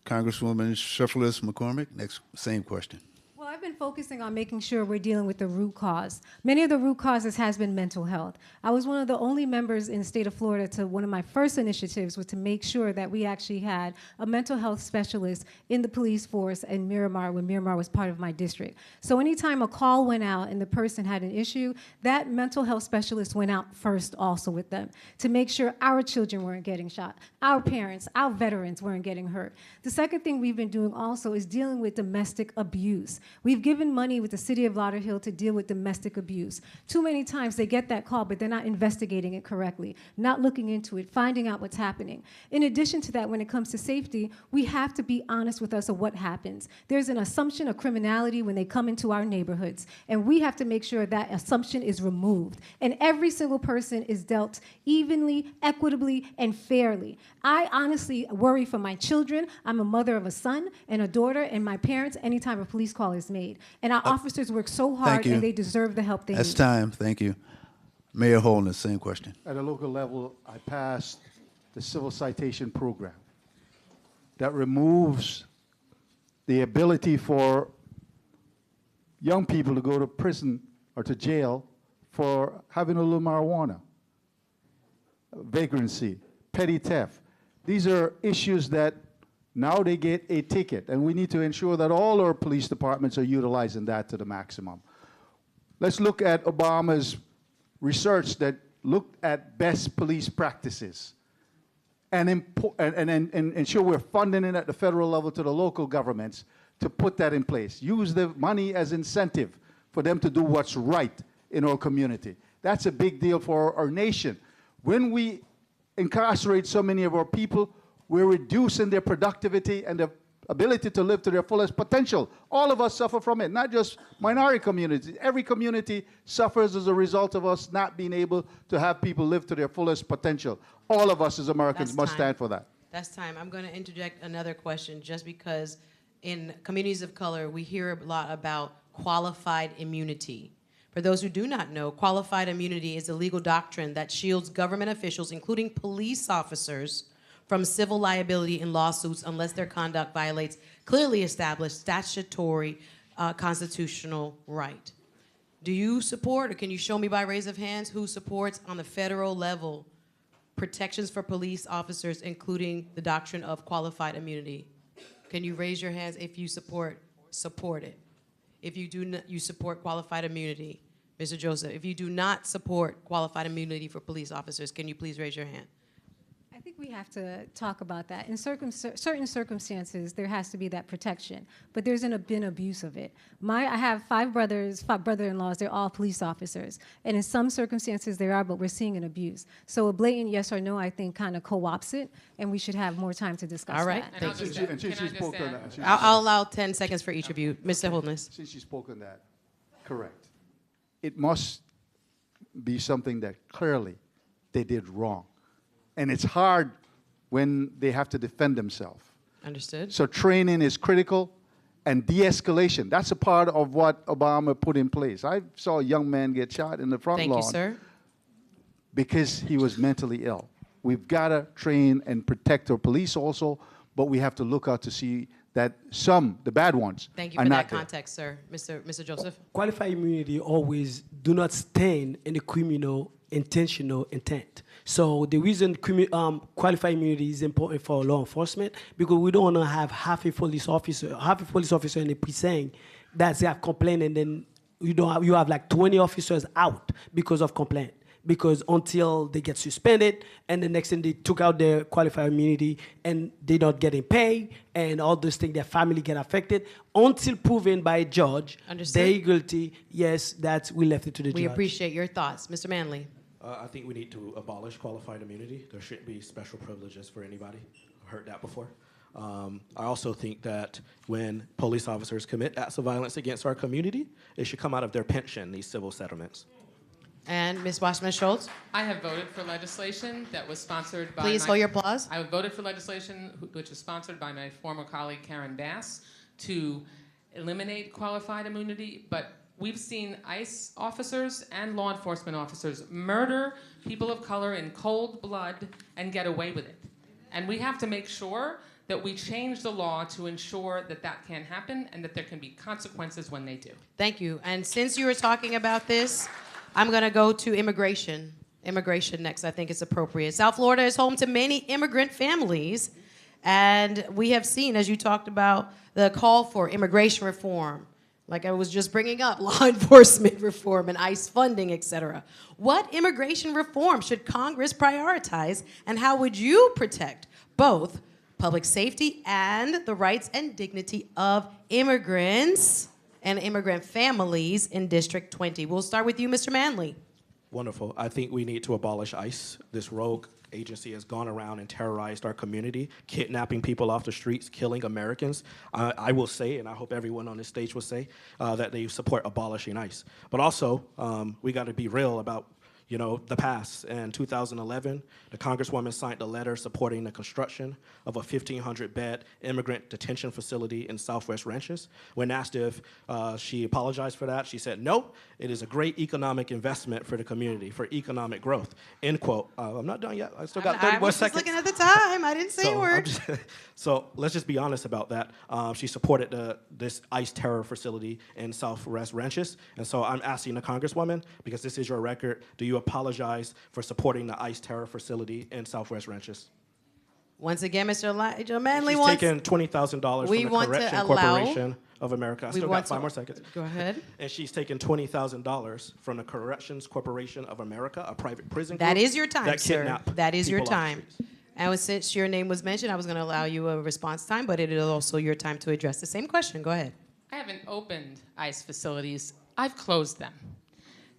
Congresswoman Cherfil McCormick, next, same question. Well, I've been focusing on making sure we're dealing with the root cause. Many of the root causes has been mental health. I was one of the only members in the state of Florida to one of my first initiatives was to make sure that we actually had a mental health specialist in the police force in Miramar when Miramar was part of my district. So anytime a call went out and the person had an issue, that mental health specialist went out first also with them to make sure our children weren't getting shot, our parents, our veterans weren't getting hurt. The second thing we've been doing also is dealing with domestic abuse. We've given money with the city of Lauderhill to deal with domestic abuse. Too many times they get that call, but they're not investigating it correctly, not looking into it, finding out what's happening. In addition to that, when it comes to safety, we have to be honest with us of what happens. There's an assumption of criminality when they come into our neighborhoods, and we have to make sure that assumption is removed. And every single person is dealt evenly, equitably, and fairly. I honestly worry for my children. I'm a mother of a son and a daughter, and my parents anytime a police call is made. And our officers work so hard, and they deserve the help they need. That's time. Thank you. Mayor Holness, same question. At a local level, I passed the civil citation program that removes the ability for young people to go to prison or to jail for having a little marijuana, vagrancy, petty theft. These are issues that now they get a ticket, and we need to ensure that all our police departments are utilizing that to the maximum. Let's look at Obama's research that looked at best police practices and ensure we're funding it at the federal level to the local governments to put that in place. Use the money as incentive for them to do what's right in our community. That's a big deal for our nation. When we incarcerate so many of our people, we're reducing their productivity and their ability to live to their fullest potential. All of us suffer from it, not just minority communities. Every community suffers as a result of us not being able to have people live to their fullest potential. All of us as Americans must stand for that. That's time. I'm going to interject another question just because in communities of color, we hear a lot about qualified immunity. For those who do not know, qualified immunity is a legal doctrine that shields government officials, including police officers, from civil liability in lawsuits unless their conduct violates clearly established statutory constitutional right. Do you support, or can you show me by raise of hands, who supports on the federal level protections for police officers, including the doctrine of qualified immunity? Can you raise your hands if you support it? If you do not, you support qualified immunity. Mr. Joseph, if you do not support qualified immunity for police officers, can you please raise your hand? I think we have to talk about that. In certain circumstances, there has to be that protection, but there's been abuse of it. I have 5 brother-in-laws, they're all police officers, and in some circumstances there are, but we're seeing an abuse. So a blatant yes or no, I think, kind of co-opts it, and we should have more time to discuss All right. that. Thank you. Can I just add? I'll allow 10 seconds for each of you. Mr. Holness. Since you spoke on that, correct. It must be something that clearly they did wrong. And it's hard when they have to defend themselves. Understood. So training is critical, and de-escalation. That's a part of what Obama put in place. I saw a young man get shot in the front lawn. Thank you, sir. Because he was mentally ill. We've got to train and protect our police also, but we have to look out to see that the bad ones, Thank you are for not that there. context, sir. Mr. Joseph. Qualified immunity always do not stand in the criminal intentional intent. So the reason qualified immunity is important for law enforcement, because we don't want to have half a police officer in a precinct that's have complaint, and then you have like 20 officers out because of complaint. Because until they get suspended, and the next thing they took out their qualified immunity, and they're not getting paid, and all those things, their family get affected, until proven by a judge, Understood. they're guilty. Yes, we left it to the judge. We appreciate your thoughts. Mr. Manley. I think we need to abolish qualified immunity. There shouldn't be special privileges for anybody. I've heard that before. I also think that when police officers commit acts of violence against our community, it should come out of their pension, these civil settlements. And Ms. Wasserman Schultz. I have voted for legislation that was sponsored by Please hold your applause. I voted for legislation which was sponsored by my former colleague Karen Bass to eliminate qualified immunity, but we've seen ICE officers and law enforcement officers murder people of color in cold blood and get away with it. And we have to make sure that we change the law to ensure that that can't happen and that there can be consequences when they do. Thank you. And since you were talking about this, I'm going to go to immigration. Immigration next, I think it's appropriate. South Florida is home to many immigrant families, and we have seen, as you talked about, the call for immigration reform, like I was just bringing up, law enforcement reform and ICE funding, et cetera. What immigration reform should Congress prioritize, and how would you protect both public safety and the rights and dignity of immigrants and immigrant families in District 20? We'll start with you, Mr. Manley. Wonderful. I think we need to abolish ICE. This rogue agency has gone around and terrorized our community, kidnapping people off the streets, killing Americans. I will say, and I hope everyone on this stage will say, that they support abolishing ICE. But also, we got to be real about the past. In 2011, the Congresswoman signed a letter supporting the construction of a 1,500-bed immigrant detention facility in Southwest Ranches. When asked if she apologized for that, she said, "No, it is a great economic investment for the community, for economic growth." End quote. I'm not done yet. I still got 30 more seconds. I was just looking at the time. I didn't say a word. So let's just be honest about that. She supported this ICE terror facility in Southwest Ranches. And so I'm asking the Congresswoman, because this is your record, do you apologize for supporting the ICE terror facility in Southwest Ranches? Once again, Mr. Elijah Manley She's taken $20,000 from the Correction Corporation of America. I still got 5 more seconds. Go ahead. And she's taken $20,000 from the Corrections Corporation of America, a private prison group. That is your time, that sir. kidnap That is your people off the time. streets. And since your name was mentioned, I was going to allow you a response time, but it is also your time to address the same question. Go ahead. I haven't opened ICE facilities. I've closed them.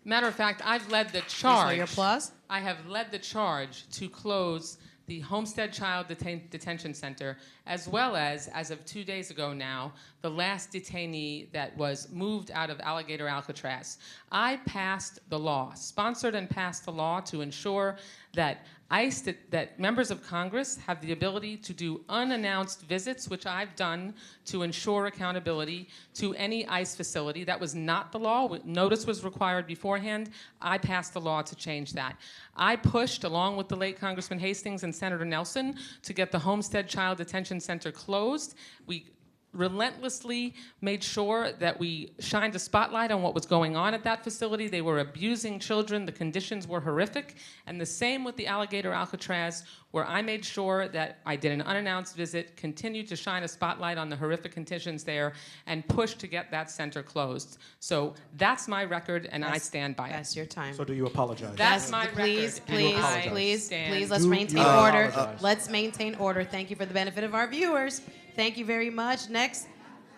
Matter of fact, I've led the charge. Your applause. I have led the charge to close the Homestead Child Detention Center, as well as of 2 days ago now, the last detainee that was moved out of Alligator Alcatraz. I passed the law, sponsored and passed the law to ensure that ICE, that members of Congress have the ability to do unannounced visits, which I've done to ensure accountability to any ICE facility. That was not the law. Notice was required beforehand. I passed the law to change that. I pushed, along with the late Congressman Hastings and Senator Nelson, to get the Homestead Child Detention Center closed. We relentlessly made sure that we shined a spotlight on what was going on at that facility. They were abusing children. The conditions were horrific. And the same with the Alligator Alcatraz, where I made sure that I did an unannounced visit, continued to shine a spotlight on the horrific conditions there, and pushed to get that center closed. So that's my record, and I stand by it. That's your time. So do you apologize? That's my Please, record. and I please, stand. please, let's maintain order. Let's maintain order. Thank you for the benefit of our viewers. Thank you very much. Next,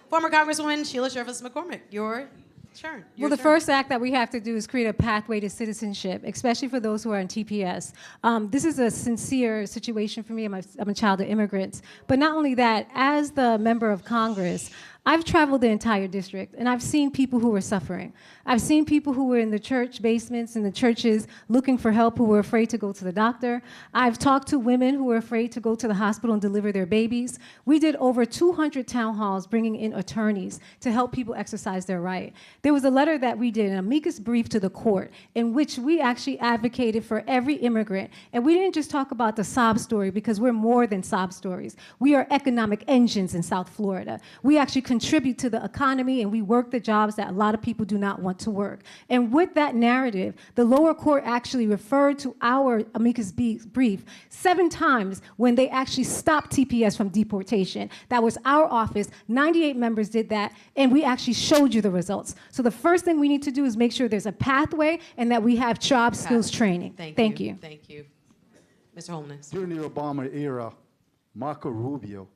former Congresswoman Sheila Cherfil McCormick, your turn. Well, the first act that we have to do is create a pathway to citizenship, especially for those who are in TPS. This is a sincere situation for me. I'm a child of immigrants. But not only that, as the member of Congress, I've traveled the entire district, and I've seen people who were suffering. I've seen people who were in the church basements, in the churches, looking for help, who were afraid to go to the doctor. I've talked to women who were afraid to go to the hospital and deliver their babies. We did over 200 town halls, bringing in attorneys to help people exercise their right. There was a letter that we did, an amicus brief to the court, in which we actually advocated for every immigrant. And we didn't just talk about the sob story, because we're more than sob stories. We are economic engines in South Florida. We actually contribute to the economy, and we work the jobs that a lot of people do not want to work. And with that narrative, the lower court actually referred to our amicus brief 7 times when they actually stopped TPS from deportation. That was our office. 98 members did that, and we actually showed you the results. So the first thing we need to do is make sure there's a pathway and that we have job skills training. Thank you. Thank you. Mr. Holness. During the Obama era, Marco Rubio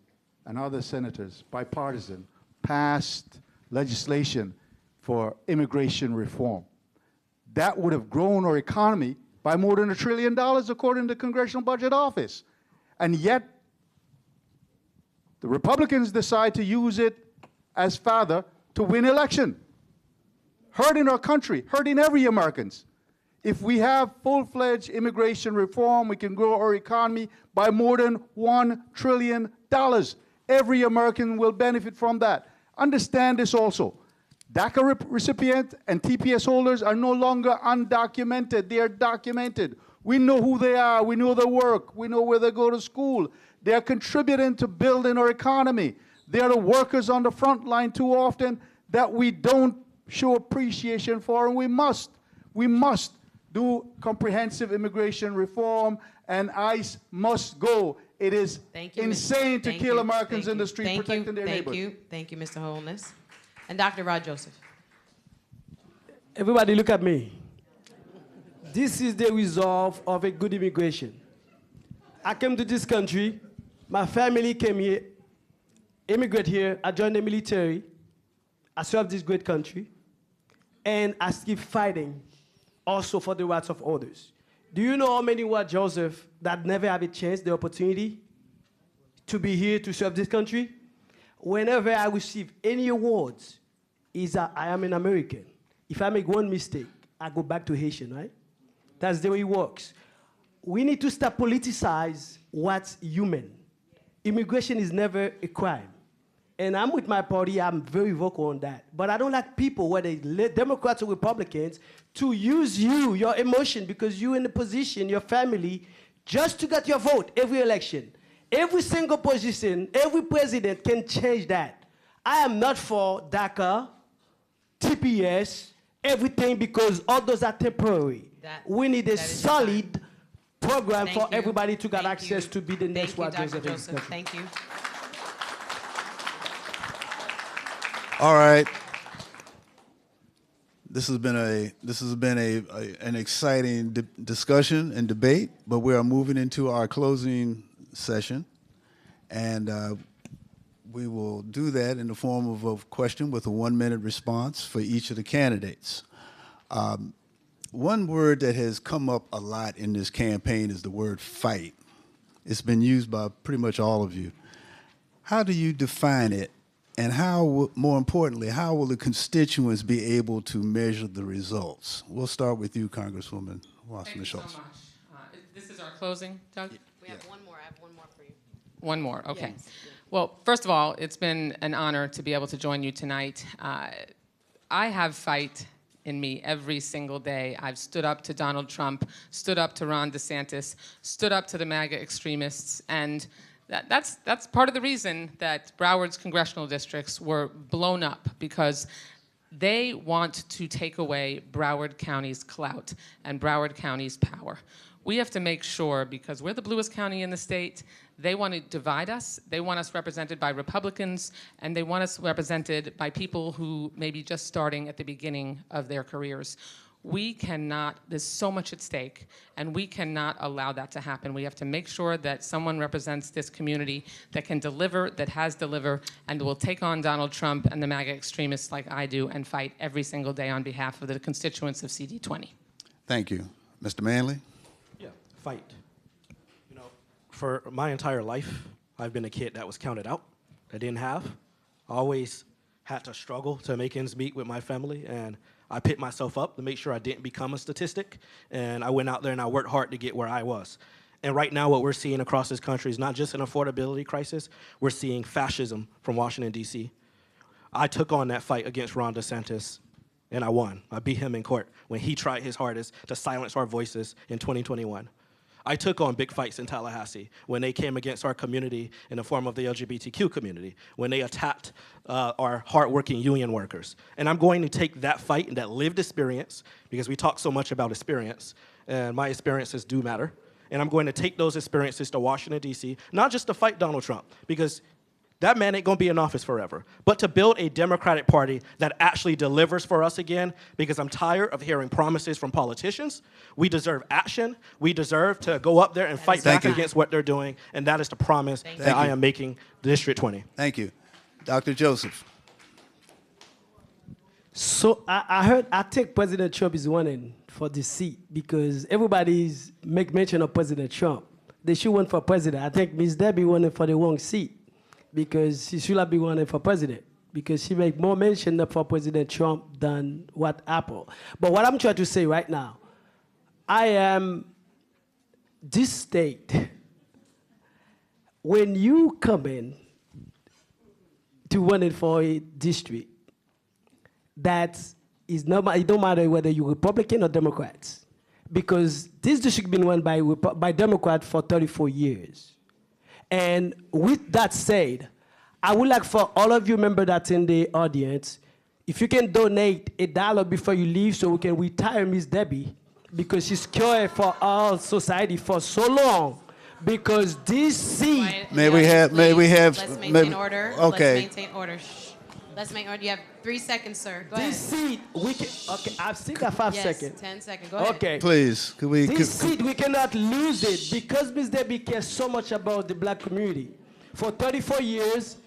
and other senators, bipartisan, passed legislation for immigration reform. That would have grown our economy by more than $1 trillion, according to the Congressional Budget Office. And yet, the Republicans decide to use it as fodder to win election. Hurting our country, hurting every Americans. If we have full-fledged immigration reform, we can grow our economy by more than $1 trillion. Every American will benefit from that. Understand this also. DACA recipients and TPS holders are no longer undocumented. They are documented. We know who they are. We know their work. We know where they go to school. They are contributing to building our economy. They are the workers on the front line too often that we don't show appreciation for, and we must do comprehensive immigration reform, and ICE must go. It is insane to kill Americans in the street protecting their neighbors. Thank you, Mr. Holness. And Dr. Rod Joseph. Everybody look at me. This is the resolve of a good immigration. I came to this country, my family came here, immigrate here, I joined the military, I served this great country, and I keep fighting also for the rights of others. Do you know how many were Joseph that never have a chance, the opportunity to be here to serve this country? Whenever I receive any awards, I am an American. If I make one mistake, I go back to Haitian, right? That's the way it works. We need to stop politicize what's human. Immigration is never a crime. And I'm with my party, I'm very vocal on that. But I don't like people, whether Democrats or Republicans, to use your emotion, because you're in the position, your family, just to get your vote every election. Every single position, every president can change that. I am not for DACA, TPS, everything, because all those are temporary. We need a solid program for everybody to get access to be the next one. Thank you, Dr. Joseph. Thank you. All right. This has been an exciting discussion and debate, but we are moving into our closing session, and we will do that in the form of a question with a 1-minute response for each of the candidates. One word that has come up a lot in this campaign is the word fight. It's been used by pretty much all of you. How do you define it? And how, more importantly, how will the constituents be able to measure the results? We'll start with you, Congresswoman Wasserman Schultz. Thank you so much. This is our closing, Doug? We have one more. I have one more for you. One more, okay. Yes. Well, first of all, it's been an honor to be able to join you tonight. I have fight in me every single day. I've stood up to Donald Trump, stood up to Ron DeSantis, stood up to the MAGA extremists, and That's part of the reason that Broward's congressional districts were blown up, because they want to take away Broward County's clout and Broward County's power. We have to make sure, because we're the bluest county in the state, they want to divide us. They want us represented by Republicans, and they want us represented by people who may be just starting at the beginning of their careers. We cannot, there's so much at stake, and we cannot allow that to happen. We have to make sure that someone represents this community that can deliver, that has delivered, and will take on Donald Trump and the MAGA extremists like I do and fight every single day on behalf of the constituents of CD20. Thank you. Mr. Manley? Yeah, fight. You know, for my entire life, I've been a kid that was counted out, that didn't have. I always had to struggle to make ends meet with my family, and I picked myself up to make sure I didn't become a statistic, and I went out there and I worked hard to get where I was. And right now what we're seeing across this country is not just an affordability crisis, we're seeing fascism from Washington, D.C. I took on that fight against Ron DeSantis, and I won. I beat him in court when he tried his hardest to silence our voices in 2021. I took on big fights in Tallahassee when they came against our community in the form of the LGBTQ community, when they attacked our hardworking union workers. And I'm going to take that fight and that lived experience, because we talk so much about experience, and my experiences do matter, and I'm going to take those experiences to Washington, D.C., not just to fight Donald Trump, because that man ain't gonna be in office forever, but to build a Democratic Party that actually delivers for us again, because I'm tired of hearing promises from politicians. We deserve action. We deserve to go up there and fight back against what they're doing, and that is the promise that I am making District 20. Thank you. Dr. Joseph? So I think President Trump is running for the seat because everybody's make mention of President Trump. They should run for president. I think Ms. Debbie running for the wrong seat, because she should have been running for president, because she make more mention for President Trump than what Apple. But what I'm trying to say right now, I am this state, when you come in to running for a district, that is not, it don't matter whether you're Republican or Democrats, because this district been run by Democrats for 34 years. And with that said, I would like for all of you members that's in the audience, if you can donate $1 before you leave so we can retire Miss Debbie, because she's cared for our society for so long. Because this seat... May we have... Let's maintain order. Okay. Let's maintain order. Let's make order. You have 3 seconds, sir. Go this ahead. seat, we can... Okay, I've still got 5 seconds. Yes, 10 seconds. Go ahead. Okay. Please, could we... This seat, we cannot lose it because Ms. Debbie cares so much about the black community. For 34 years,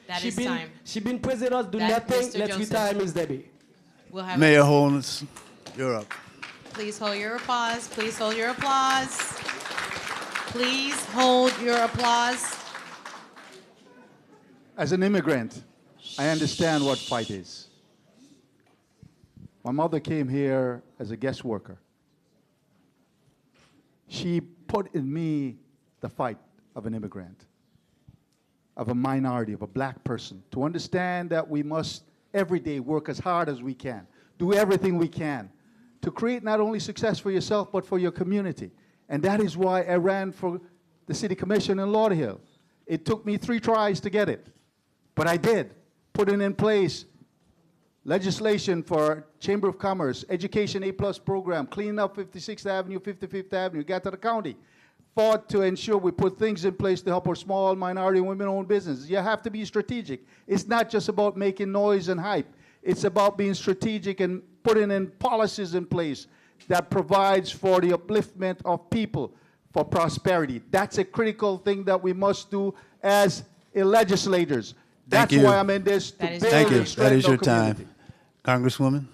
she been president, do nothing. Let's retire Ms. Debbie. We'll have Mayor Holness, you're up. Please hold your applause. Please hold your applause. Please hold your applause. As an immigrant, I understand what fight is. My mother came here as a guest worker. She put in me the fight of an immigrant, of a minority, of a black person, to understand that we must every day work as hard as we can, do everything we can to create not only success for yourself, but for your community. And that is why I ran for the city commission in Lauderhill. It took me 3 tries to get it, but I did, putting in place legislation for Chamber of Commerce, Education A+ program, cleaning up 56th Avenue, 55th Avenue, got to the county, fought to ensure we put things in place to help our small minority and women-owned businesses. You have to be strategic. It's not just about making noise and hype. It's about being strategic and putting in policies in place that provides for the upliftment of people, for prosperity. That's a critical thing that we must do as legislators. That's why I'm in this, to build and strengthen That is your our community. time. Congresswoman?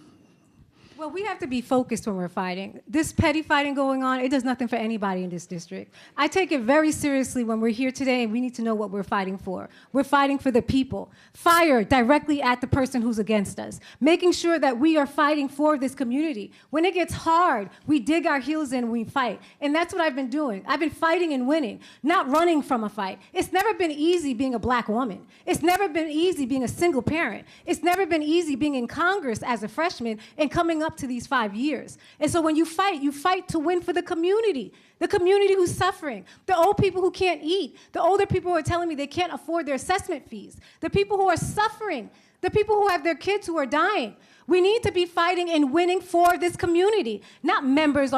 Well, we have to be focused when we're fighting. This petty fighting going on, it does nothing for anybody in this district. I take it very seriously when we're here today and we need to know what we're fighting for. We're fighting for the people. Fire directly at the person who's against us. Making sure that we are fighting for this community. When it gets hard, we dig our heels in and we fight. And that's what I've been doing. I've been fighting and winning, not running from a fight. It's never been easy being a black woman. It's never been easy being a single parent. It's never been easy being in Congress as a freshman and coming up up to these 5 years. And so when you fight to win for the community who's suffering, the old people who can't eat, the older people who are telling me they can't afford their assessment fees, the people who are suffering, the people who have their kids who are dying. We need to be fighting and winning for this community, not members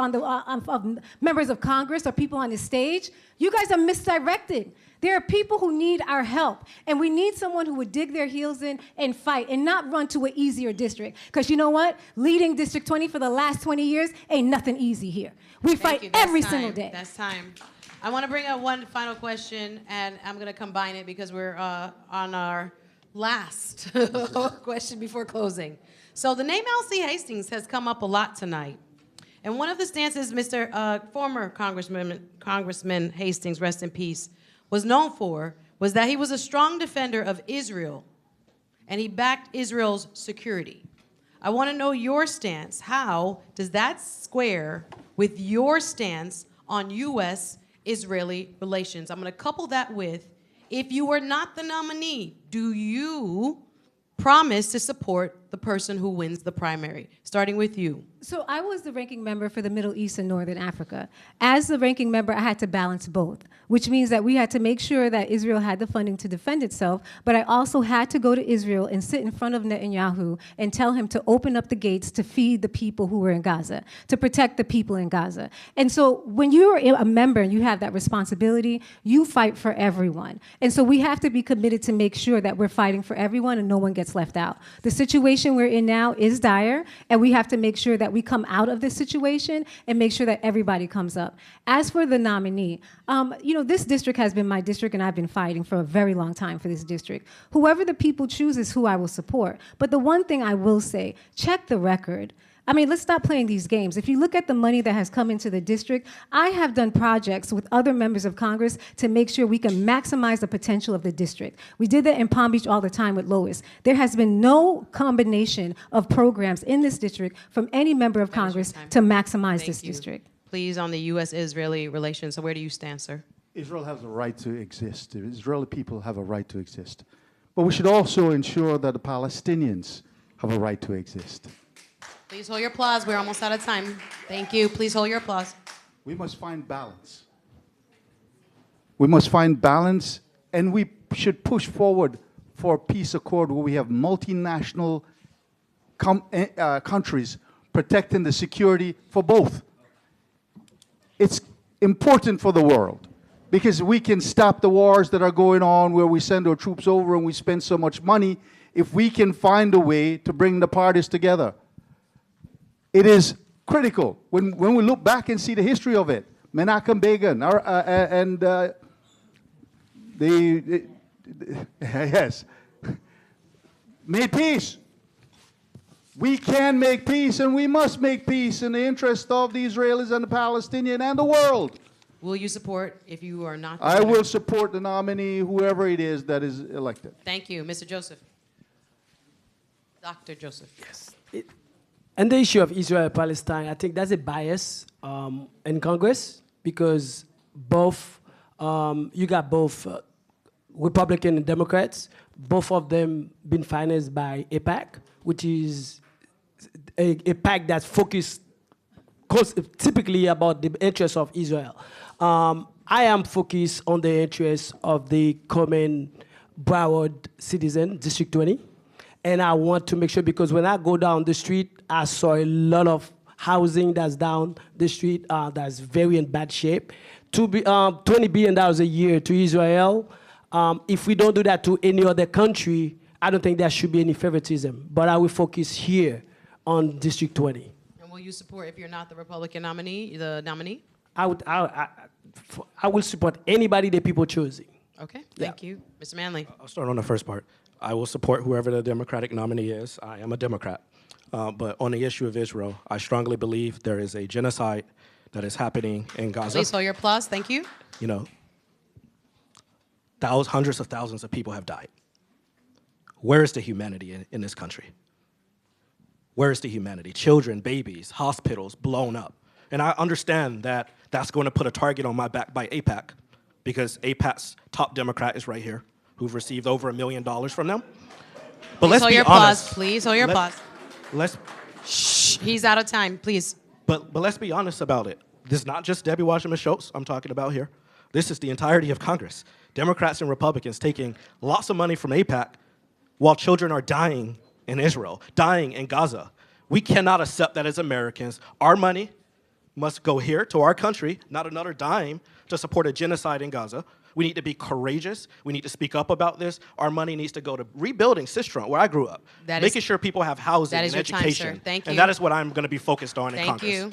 members of Congress or people on the stage. You guys are misdirected. There are people who need our help, and we need someone who would dig their heels in and fight and not run to an easier district. Because you know what? Leading District 20 for the last 20 years ain't nothing easy here. We fight every single day. That's time. I want to bring up one final question, and I'm going to combine it because we're on our last question before closing. So the name L.C. Hastings has come up a lot tonight. And one of the stances former Congressman Hastings, rest in peace, was known for was that he was a strong defender of Israel, and he backed Israel's security. I want to know your stance. How does that square with your stance on U.S.-Israeli relations? I'm going to couple that with, if you were not the nominee, do you promise to support the person who wins the primary? Starting with you. So I was the ranking member for the Middle East and Northern Africa. As the ranking member, I had to balance both, which means that we had to make sure that Israel had the funding to defend itself, but I also had to go to Israel and sit in front of Netanyahu and tell him to open up the gates to feed the people who were in Gaza, to protect the people in Gaza. And so when you're a member and you have that responsibility, you fight for everyone. And so we have to be committed to make sure that we're fighting for everyone and no one gets left out. The situation we're in now is dire, and we have to make sure that we come out of this situation and make sure that everybody comes up. As for the nominee, this district has been my district, and I've been fighting for a very long time for this district. Whoever the people choose is who I will support. But the one thing I will say, check the record. I mean, let's stop playing these games. If you look at the money that has come into the district, I have done projects with other members of Congress to make sure we can maximize the potential of the district. We did that in Palm Beach all the time with Lois. There has been no combination of programs in this district from any member of Congress to maximize this district. Please, on the U.S.-Israeli relations, so where do you stand, sir? Israel has a right to exist. The Israeli people have a right to exist. But we should also ensure that the Palestinians have a right to exist. Please hold your applause. We're almost out of time. Thank you. Please hold your applause. We must find balance. We must find balance, and we should push forward for a peace accord where we have multinational countries protecting the security for both. It's important for the world because we can stop the wars that are going on where we send our troops over and we spend so much money if we can find a way to bring the parties together. It is critical when we look back and see the history of it. Menachem Begin made peace. We can make peace, and we must make peace in the interest of the Israelis and the Palestinians and the world. Will you support if you are not? I will support the nominee, whoever it is that is elected. Thank you, Mr. Joseph. Dr. Joseph. Yes. And the issue of Israel-Palestine, I think that's a bias in Congress because you got both Republican and Democrats, both of them been financed by AIPAC, which is a PAC that's focused typically about the interests of Israel. I am focused on the interests of the common Broward citizen, District 20. And I want to make sure, because when I go down the street, I saw a lot of housing that's down the street that's very in bad shape. $20 billion a year to Israel. If we don't do that to any other country, I don't think there should be any favoritism. But I will focus here on District 20. And will you support, if you're not the Republican nominee, the nominee? I will support anybody that people choosing. Okay, thank you. Mr. Manley. I'll start on the first part. I will support whoever the Democratic nominee is. I am a Democrat. But on the issue of Israel, I strongly believe there is a genocide that is happening in Gaza. Please hold your applause. Thank you. You know, hundreds of thousands of people have died. Where is the humanity in this country? Where is the humanity? Children, babies, hospitals blown up. And I understand that that's going to put a target on my back by AIPAC, because AIPAC's top Democrat is right here, who've received over $1 million from them. But let's hold your applause, please. Hold your applause. Shh. He's out of time, please. But let's be honest about it. This is not just Debbie Wasserman Schultz I'm talking about here. This is the entirety of Congress. Democrats and Republicans taking lots of money from AIPAC while children are dying in Israel, dying in Gaza. We cannot accept that as Americans. Our money must go here to our country, not another dime to support a genocide in Gaza. We need to be courageous. We need to speak up about this. Our money needs to go to rebuilding Sistrunk, where I grew up, making sure people have housing and education. Time, sir. Thank you. And that is what I'm going to be focused on in Congress. Thank you.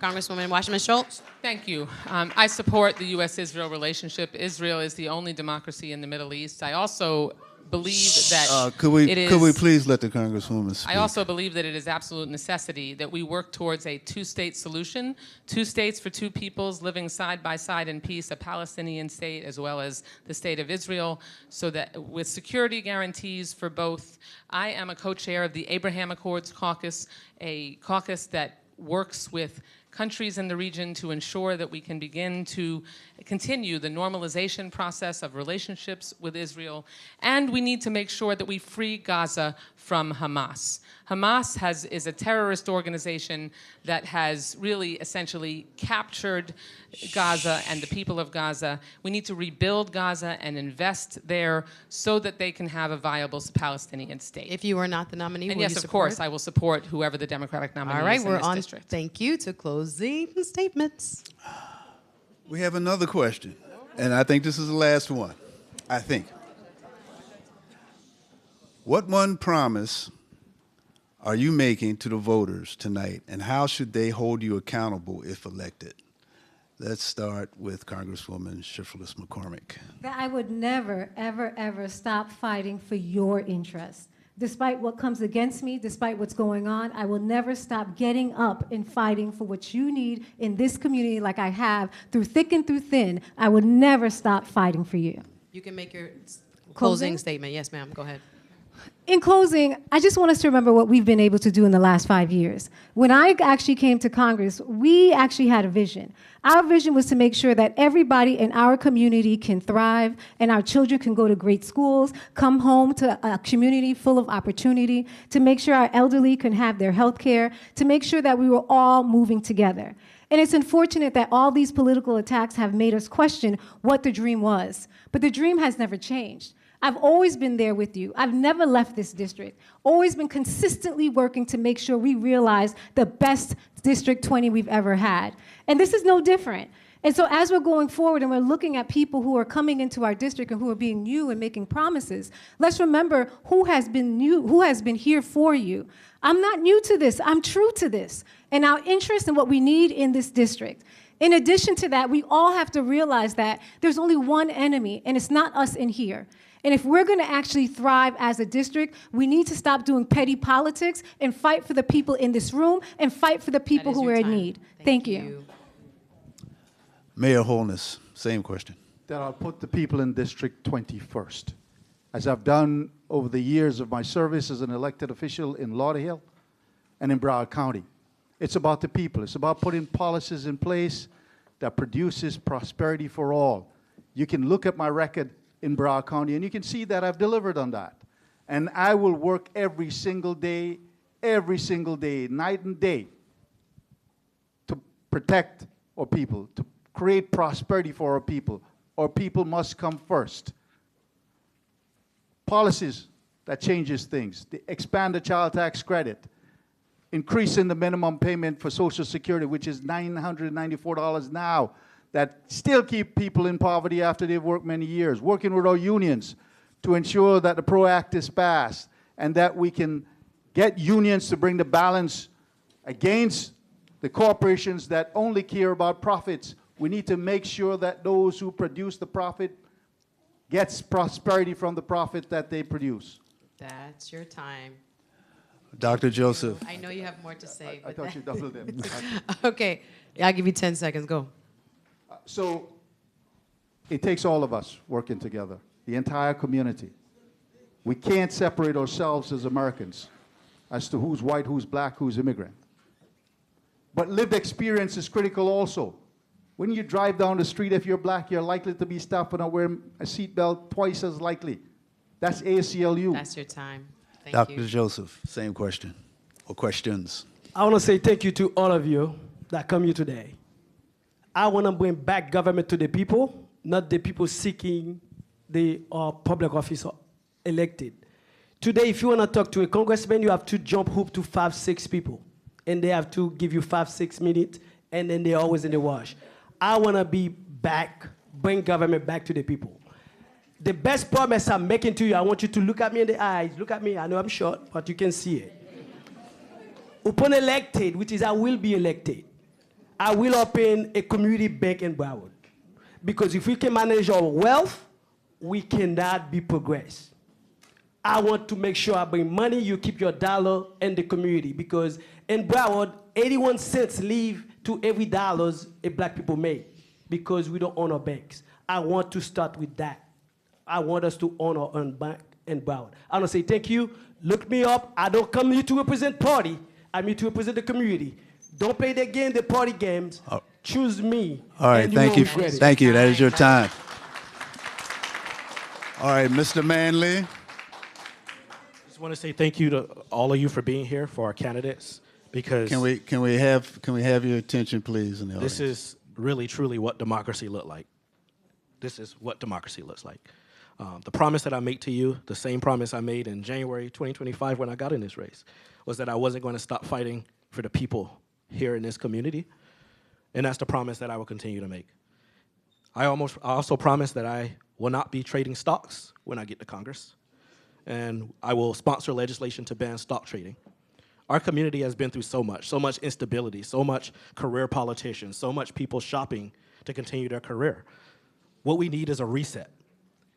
Congresswoman Wasserman Schultz. Thank you. I support the U.S.-Israel relationship. Israel is the only democracy in the Middle East. I also believe that could we please let the Congresswoman speak? I also believe that it is absolute necessity that we work towards a two-state solution, 2 states for 2 peoples living side by side in peace, a Palestinian state as well as the state of Israel, so that with security guarantees for both. I am a co-chair of the Abraham Accords Caucus, a caucus that works with countries in the region to ensure that we can begin to continue the normalization process of relationships with Israel. And we need to make sure that we free Gaza from Hamas. Hamas is a terrorist organization that has really essentially captured Gaza and the people of Gaza. We need to rebuild Gaza and invest there so that they can have a viable Palestinian state. If you are not the nominee, and will yes, you of support? course, I will support whoever the Democratic nominee All right, is in we're this on. district. Thank you to closing statements. We have another question, and I think this is the last one. I think. What one promise are you making to the voters tonight, and how should they hold you accountable if elected? Let's start with Congresswoman Sheila McCormick. That I would never, ever, ever stop fighting for your interests. Despite what comes against me, despite what's going on, I will never stop getting up and fighting for what you need in this community like I have through thick and through thin. I will never stop fighting for you. You can make your closing statement. Yes, ma'am. Go ahead. In closing, I just want us to remember what we've been able to do in the last 5 years. When I actually came to Congress, we actually had a vision. Our vision was to make sure that everybody in our community can thrive and our children can go to great schools, come home to a community full of opportunity, to make sure our elderly can have their health care, to make sure that we were all moving together. And it's unfortunate that all these political attacks have made us question what the dream was. But the dream has never changed. I've always been there with you. I've never left this district. Always been consistently working to make sure we realize the best District 20 we've ever had. And this is no different. And so as we're going forward and we're looking at people who are coming into our district and who are being new and making promises, let's remember who has been new, who has been here for you. I'm not new to this. I'm true to this and our interest in what we need in this district. In addition to that, we all have to realize that there's only one enemy, and it's not us in here. And if we're going to actually thrive as a district, we need to stop doing petty politics and fight for the people in this room and fight for the people who are in need. Thank you. Mayor Holness, same question. That I'll put the people in District 20 first, as I've done over the years of my service as an elected official in Lauderhill and in Broward County. It's about the people. It's about putting policies in place that produces prosperity for all. You can look at my record in Broward County, and you can see that I've delivered on that. And I will work every single day, night and day, to protect our people, to create prosperity for our people. Our people must come first. Policies that changes things, expand the child tax credit, increasing the minimum payment for Social Security, which is $994 now, that still keep people in poverty after they've worked many years, working with our unions to ensure that the PRO Act is passed and that we can get unions to bring the balance against the corporations that only care about profits. We need to make sure that those who produce the profit gets prosperity from the profit that they produce. That's your time. Dr. Joseph. I know you have more to say. I thought you doubled it. Okay, I'll give you 10 seconds. Go. So it takes all of us working together, the entire community. We can't separate ourselves as Americans as to who's white, who's black, who's immigrant. But lived experience is critical also. When you drive down the street, if you're black, you're likely to be stopped for not wearing a seatbelt twice as likely. That's ACLU. That's your time. Thank Dr. you. Joseph, same question, or questions. I want to say thank you to all of you that come here today. I want to bring back government to the people, not the people seeking the public office elected. Today, if you want to talk to a congressman, you have to jump hoop to 5-6 people, and they have to give you 5-6 minutes, and then they're always in the wash. I want to be back, bring government back to the people. The best promise I'm making to you, I want you to look at me in the eyes. Look at me. I know I'm short, but you can see it. Upon elected, which is I will be elected, I will open a community bank in Broward. Because if we can manage our wealth, we cannot be progressed. I want to make sure I bring money, you keep your dollar in the community. Because in Broward, 81 cents leave to every dollar a black people make. Because we don't own our banks. I want to start with that. I want us to own our own bank in Broward. I want to say thank you. Look me up. I don't come here to represent party. I'm here to represent the community. Don't play the game, the party games. Choose me. All right, thank you. Thank you. That is your time. All right, Mr. Manley. I just want to say thank you to all of you for being here, for our candidates, because Can we have your attention, please, in the this audience? is really, truly what democracy looked like. This is what democracy looks like. The promise that I make to you, the same promise I made in January 2025 when I got in this race, was that I wasn't going to stop fighting for the people here in this community, and that's the promise that I will continue to make. I also promise that I will not be trading stocks when I get to Congress, and I will sponsor legislation to ban stock trading. Our community has been through so much instability, so much career politicians, so much people shopping to continue their career. What we need is a reset.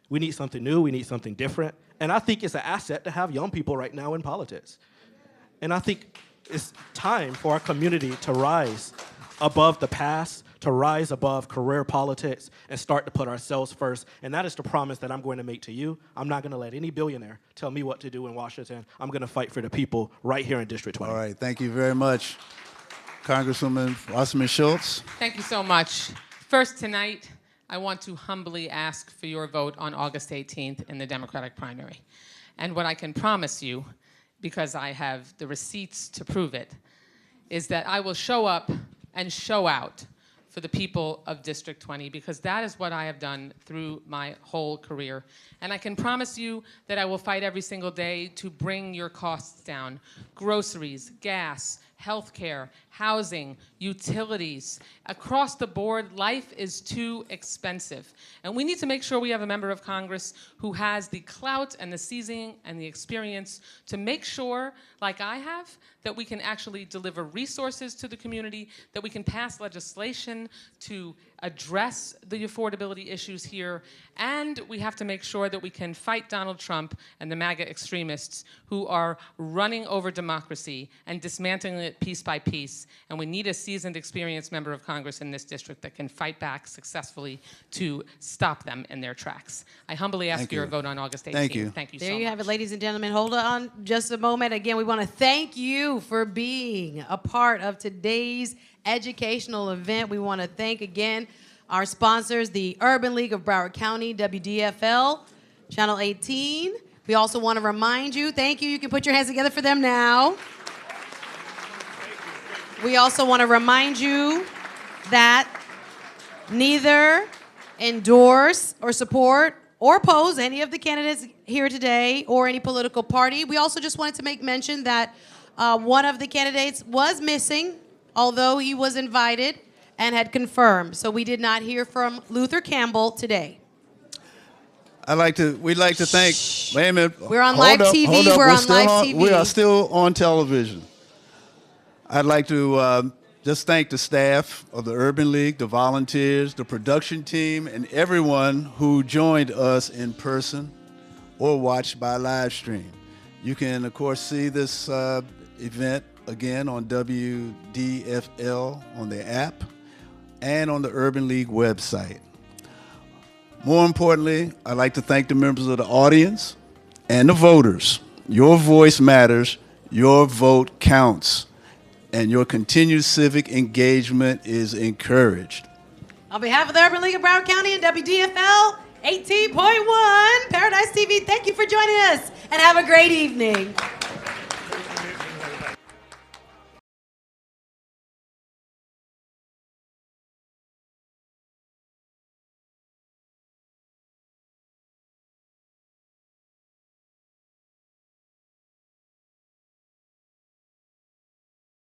We need something new, we need something different, and I think it's an asset to have young people right now in politics. And I think it's time for our community to rise above the past, to rise above career politics, and start to put ourselves first. And that is the promise that I'm going to make to you. I'm not going to let any billionaire tell me what to do in Washington. I'm going to fight for the people right here in District 20. All right, thank you very much. Congresswoman Wasserman Schultz. Thank you so much. First tonight, I want to humbly ask for your vote on August 18th in the Democratic primary. And what I can promise you, because I have the receipts to prove it, is that I will show up and show out for the people of District 20, because that is what I have done through my whole career. And I can promise you that I will fight every single day to bring your costs down. Groceries, gas, healthcare, housing, utilities. Across the board, life is too expensive. And we need to make sure we have a member of Congress who has the clout and the seasoning and the experience to make sure, like I have, that we can actually deliver resources to the community, that we can pass legislation to address the affordability issues here, and we have to make sure that we can fight Donald Trump and the MAGA extremists who are running over democracy and dismantling it piece by piece. And we need a seasoned, experienced member of Congress in this district that can fight back successfully to stop them in their tracks. I humbly ask for your vote on August 18th. Thank you. Thank you so There much. you have it, ladies and gentlemen. Hold on just a moment. Again, we want to thank you for being a part of today's educational event. We want to thank again our sponsors, the Urban League of Broward County, WDFL, Channel 18. We also want to remind you, thank you, you can put your hands together for them now. We also want to remind you that neither endorse or support or oppose any of the candidates here today or any political party. We also just wanted to make mention that one of the candidates was missing, although he was invited and had confirmed. So we did not hear from Luther Campbell today. We'd like to thank, wait a minute. We're on Hold live up, TV, hold up. we're on live TV. We are still on television. I'd like to just thank the staff of the Urban League, the volunteers, the production team, and everyone who joined us in person or watched by live stream. You can, of course, see this event again on WDFL on the app and on the Urban League website. More importantly, I'd like to thank the members of the audience and the voters. Your voice matters, your vote counts, and your continued civic engagement is encouraged. On behalf of the Urban League of Broward County and WDFL 18.1 Paradise TV, thank you for joining us and have a great evening.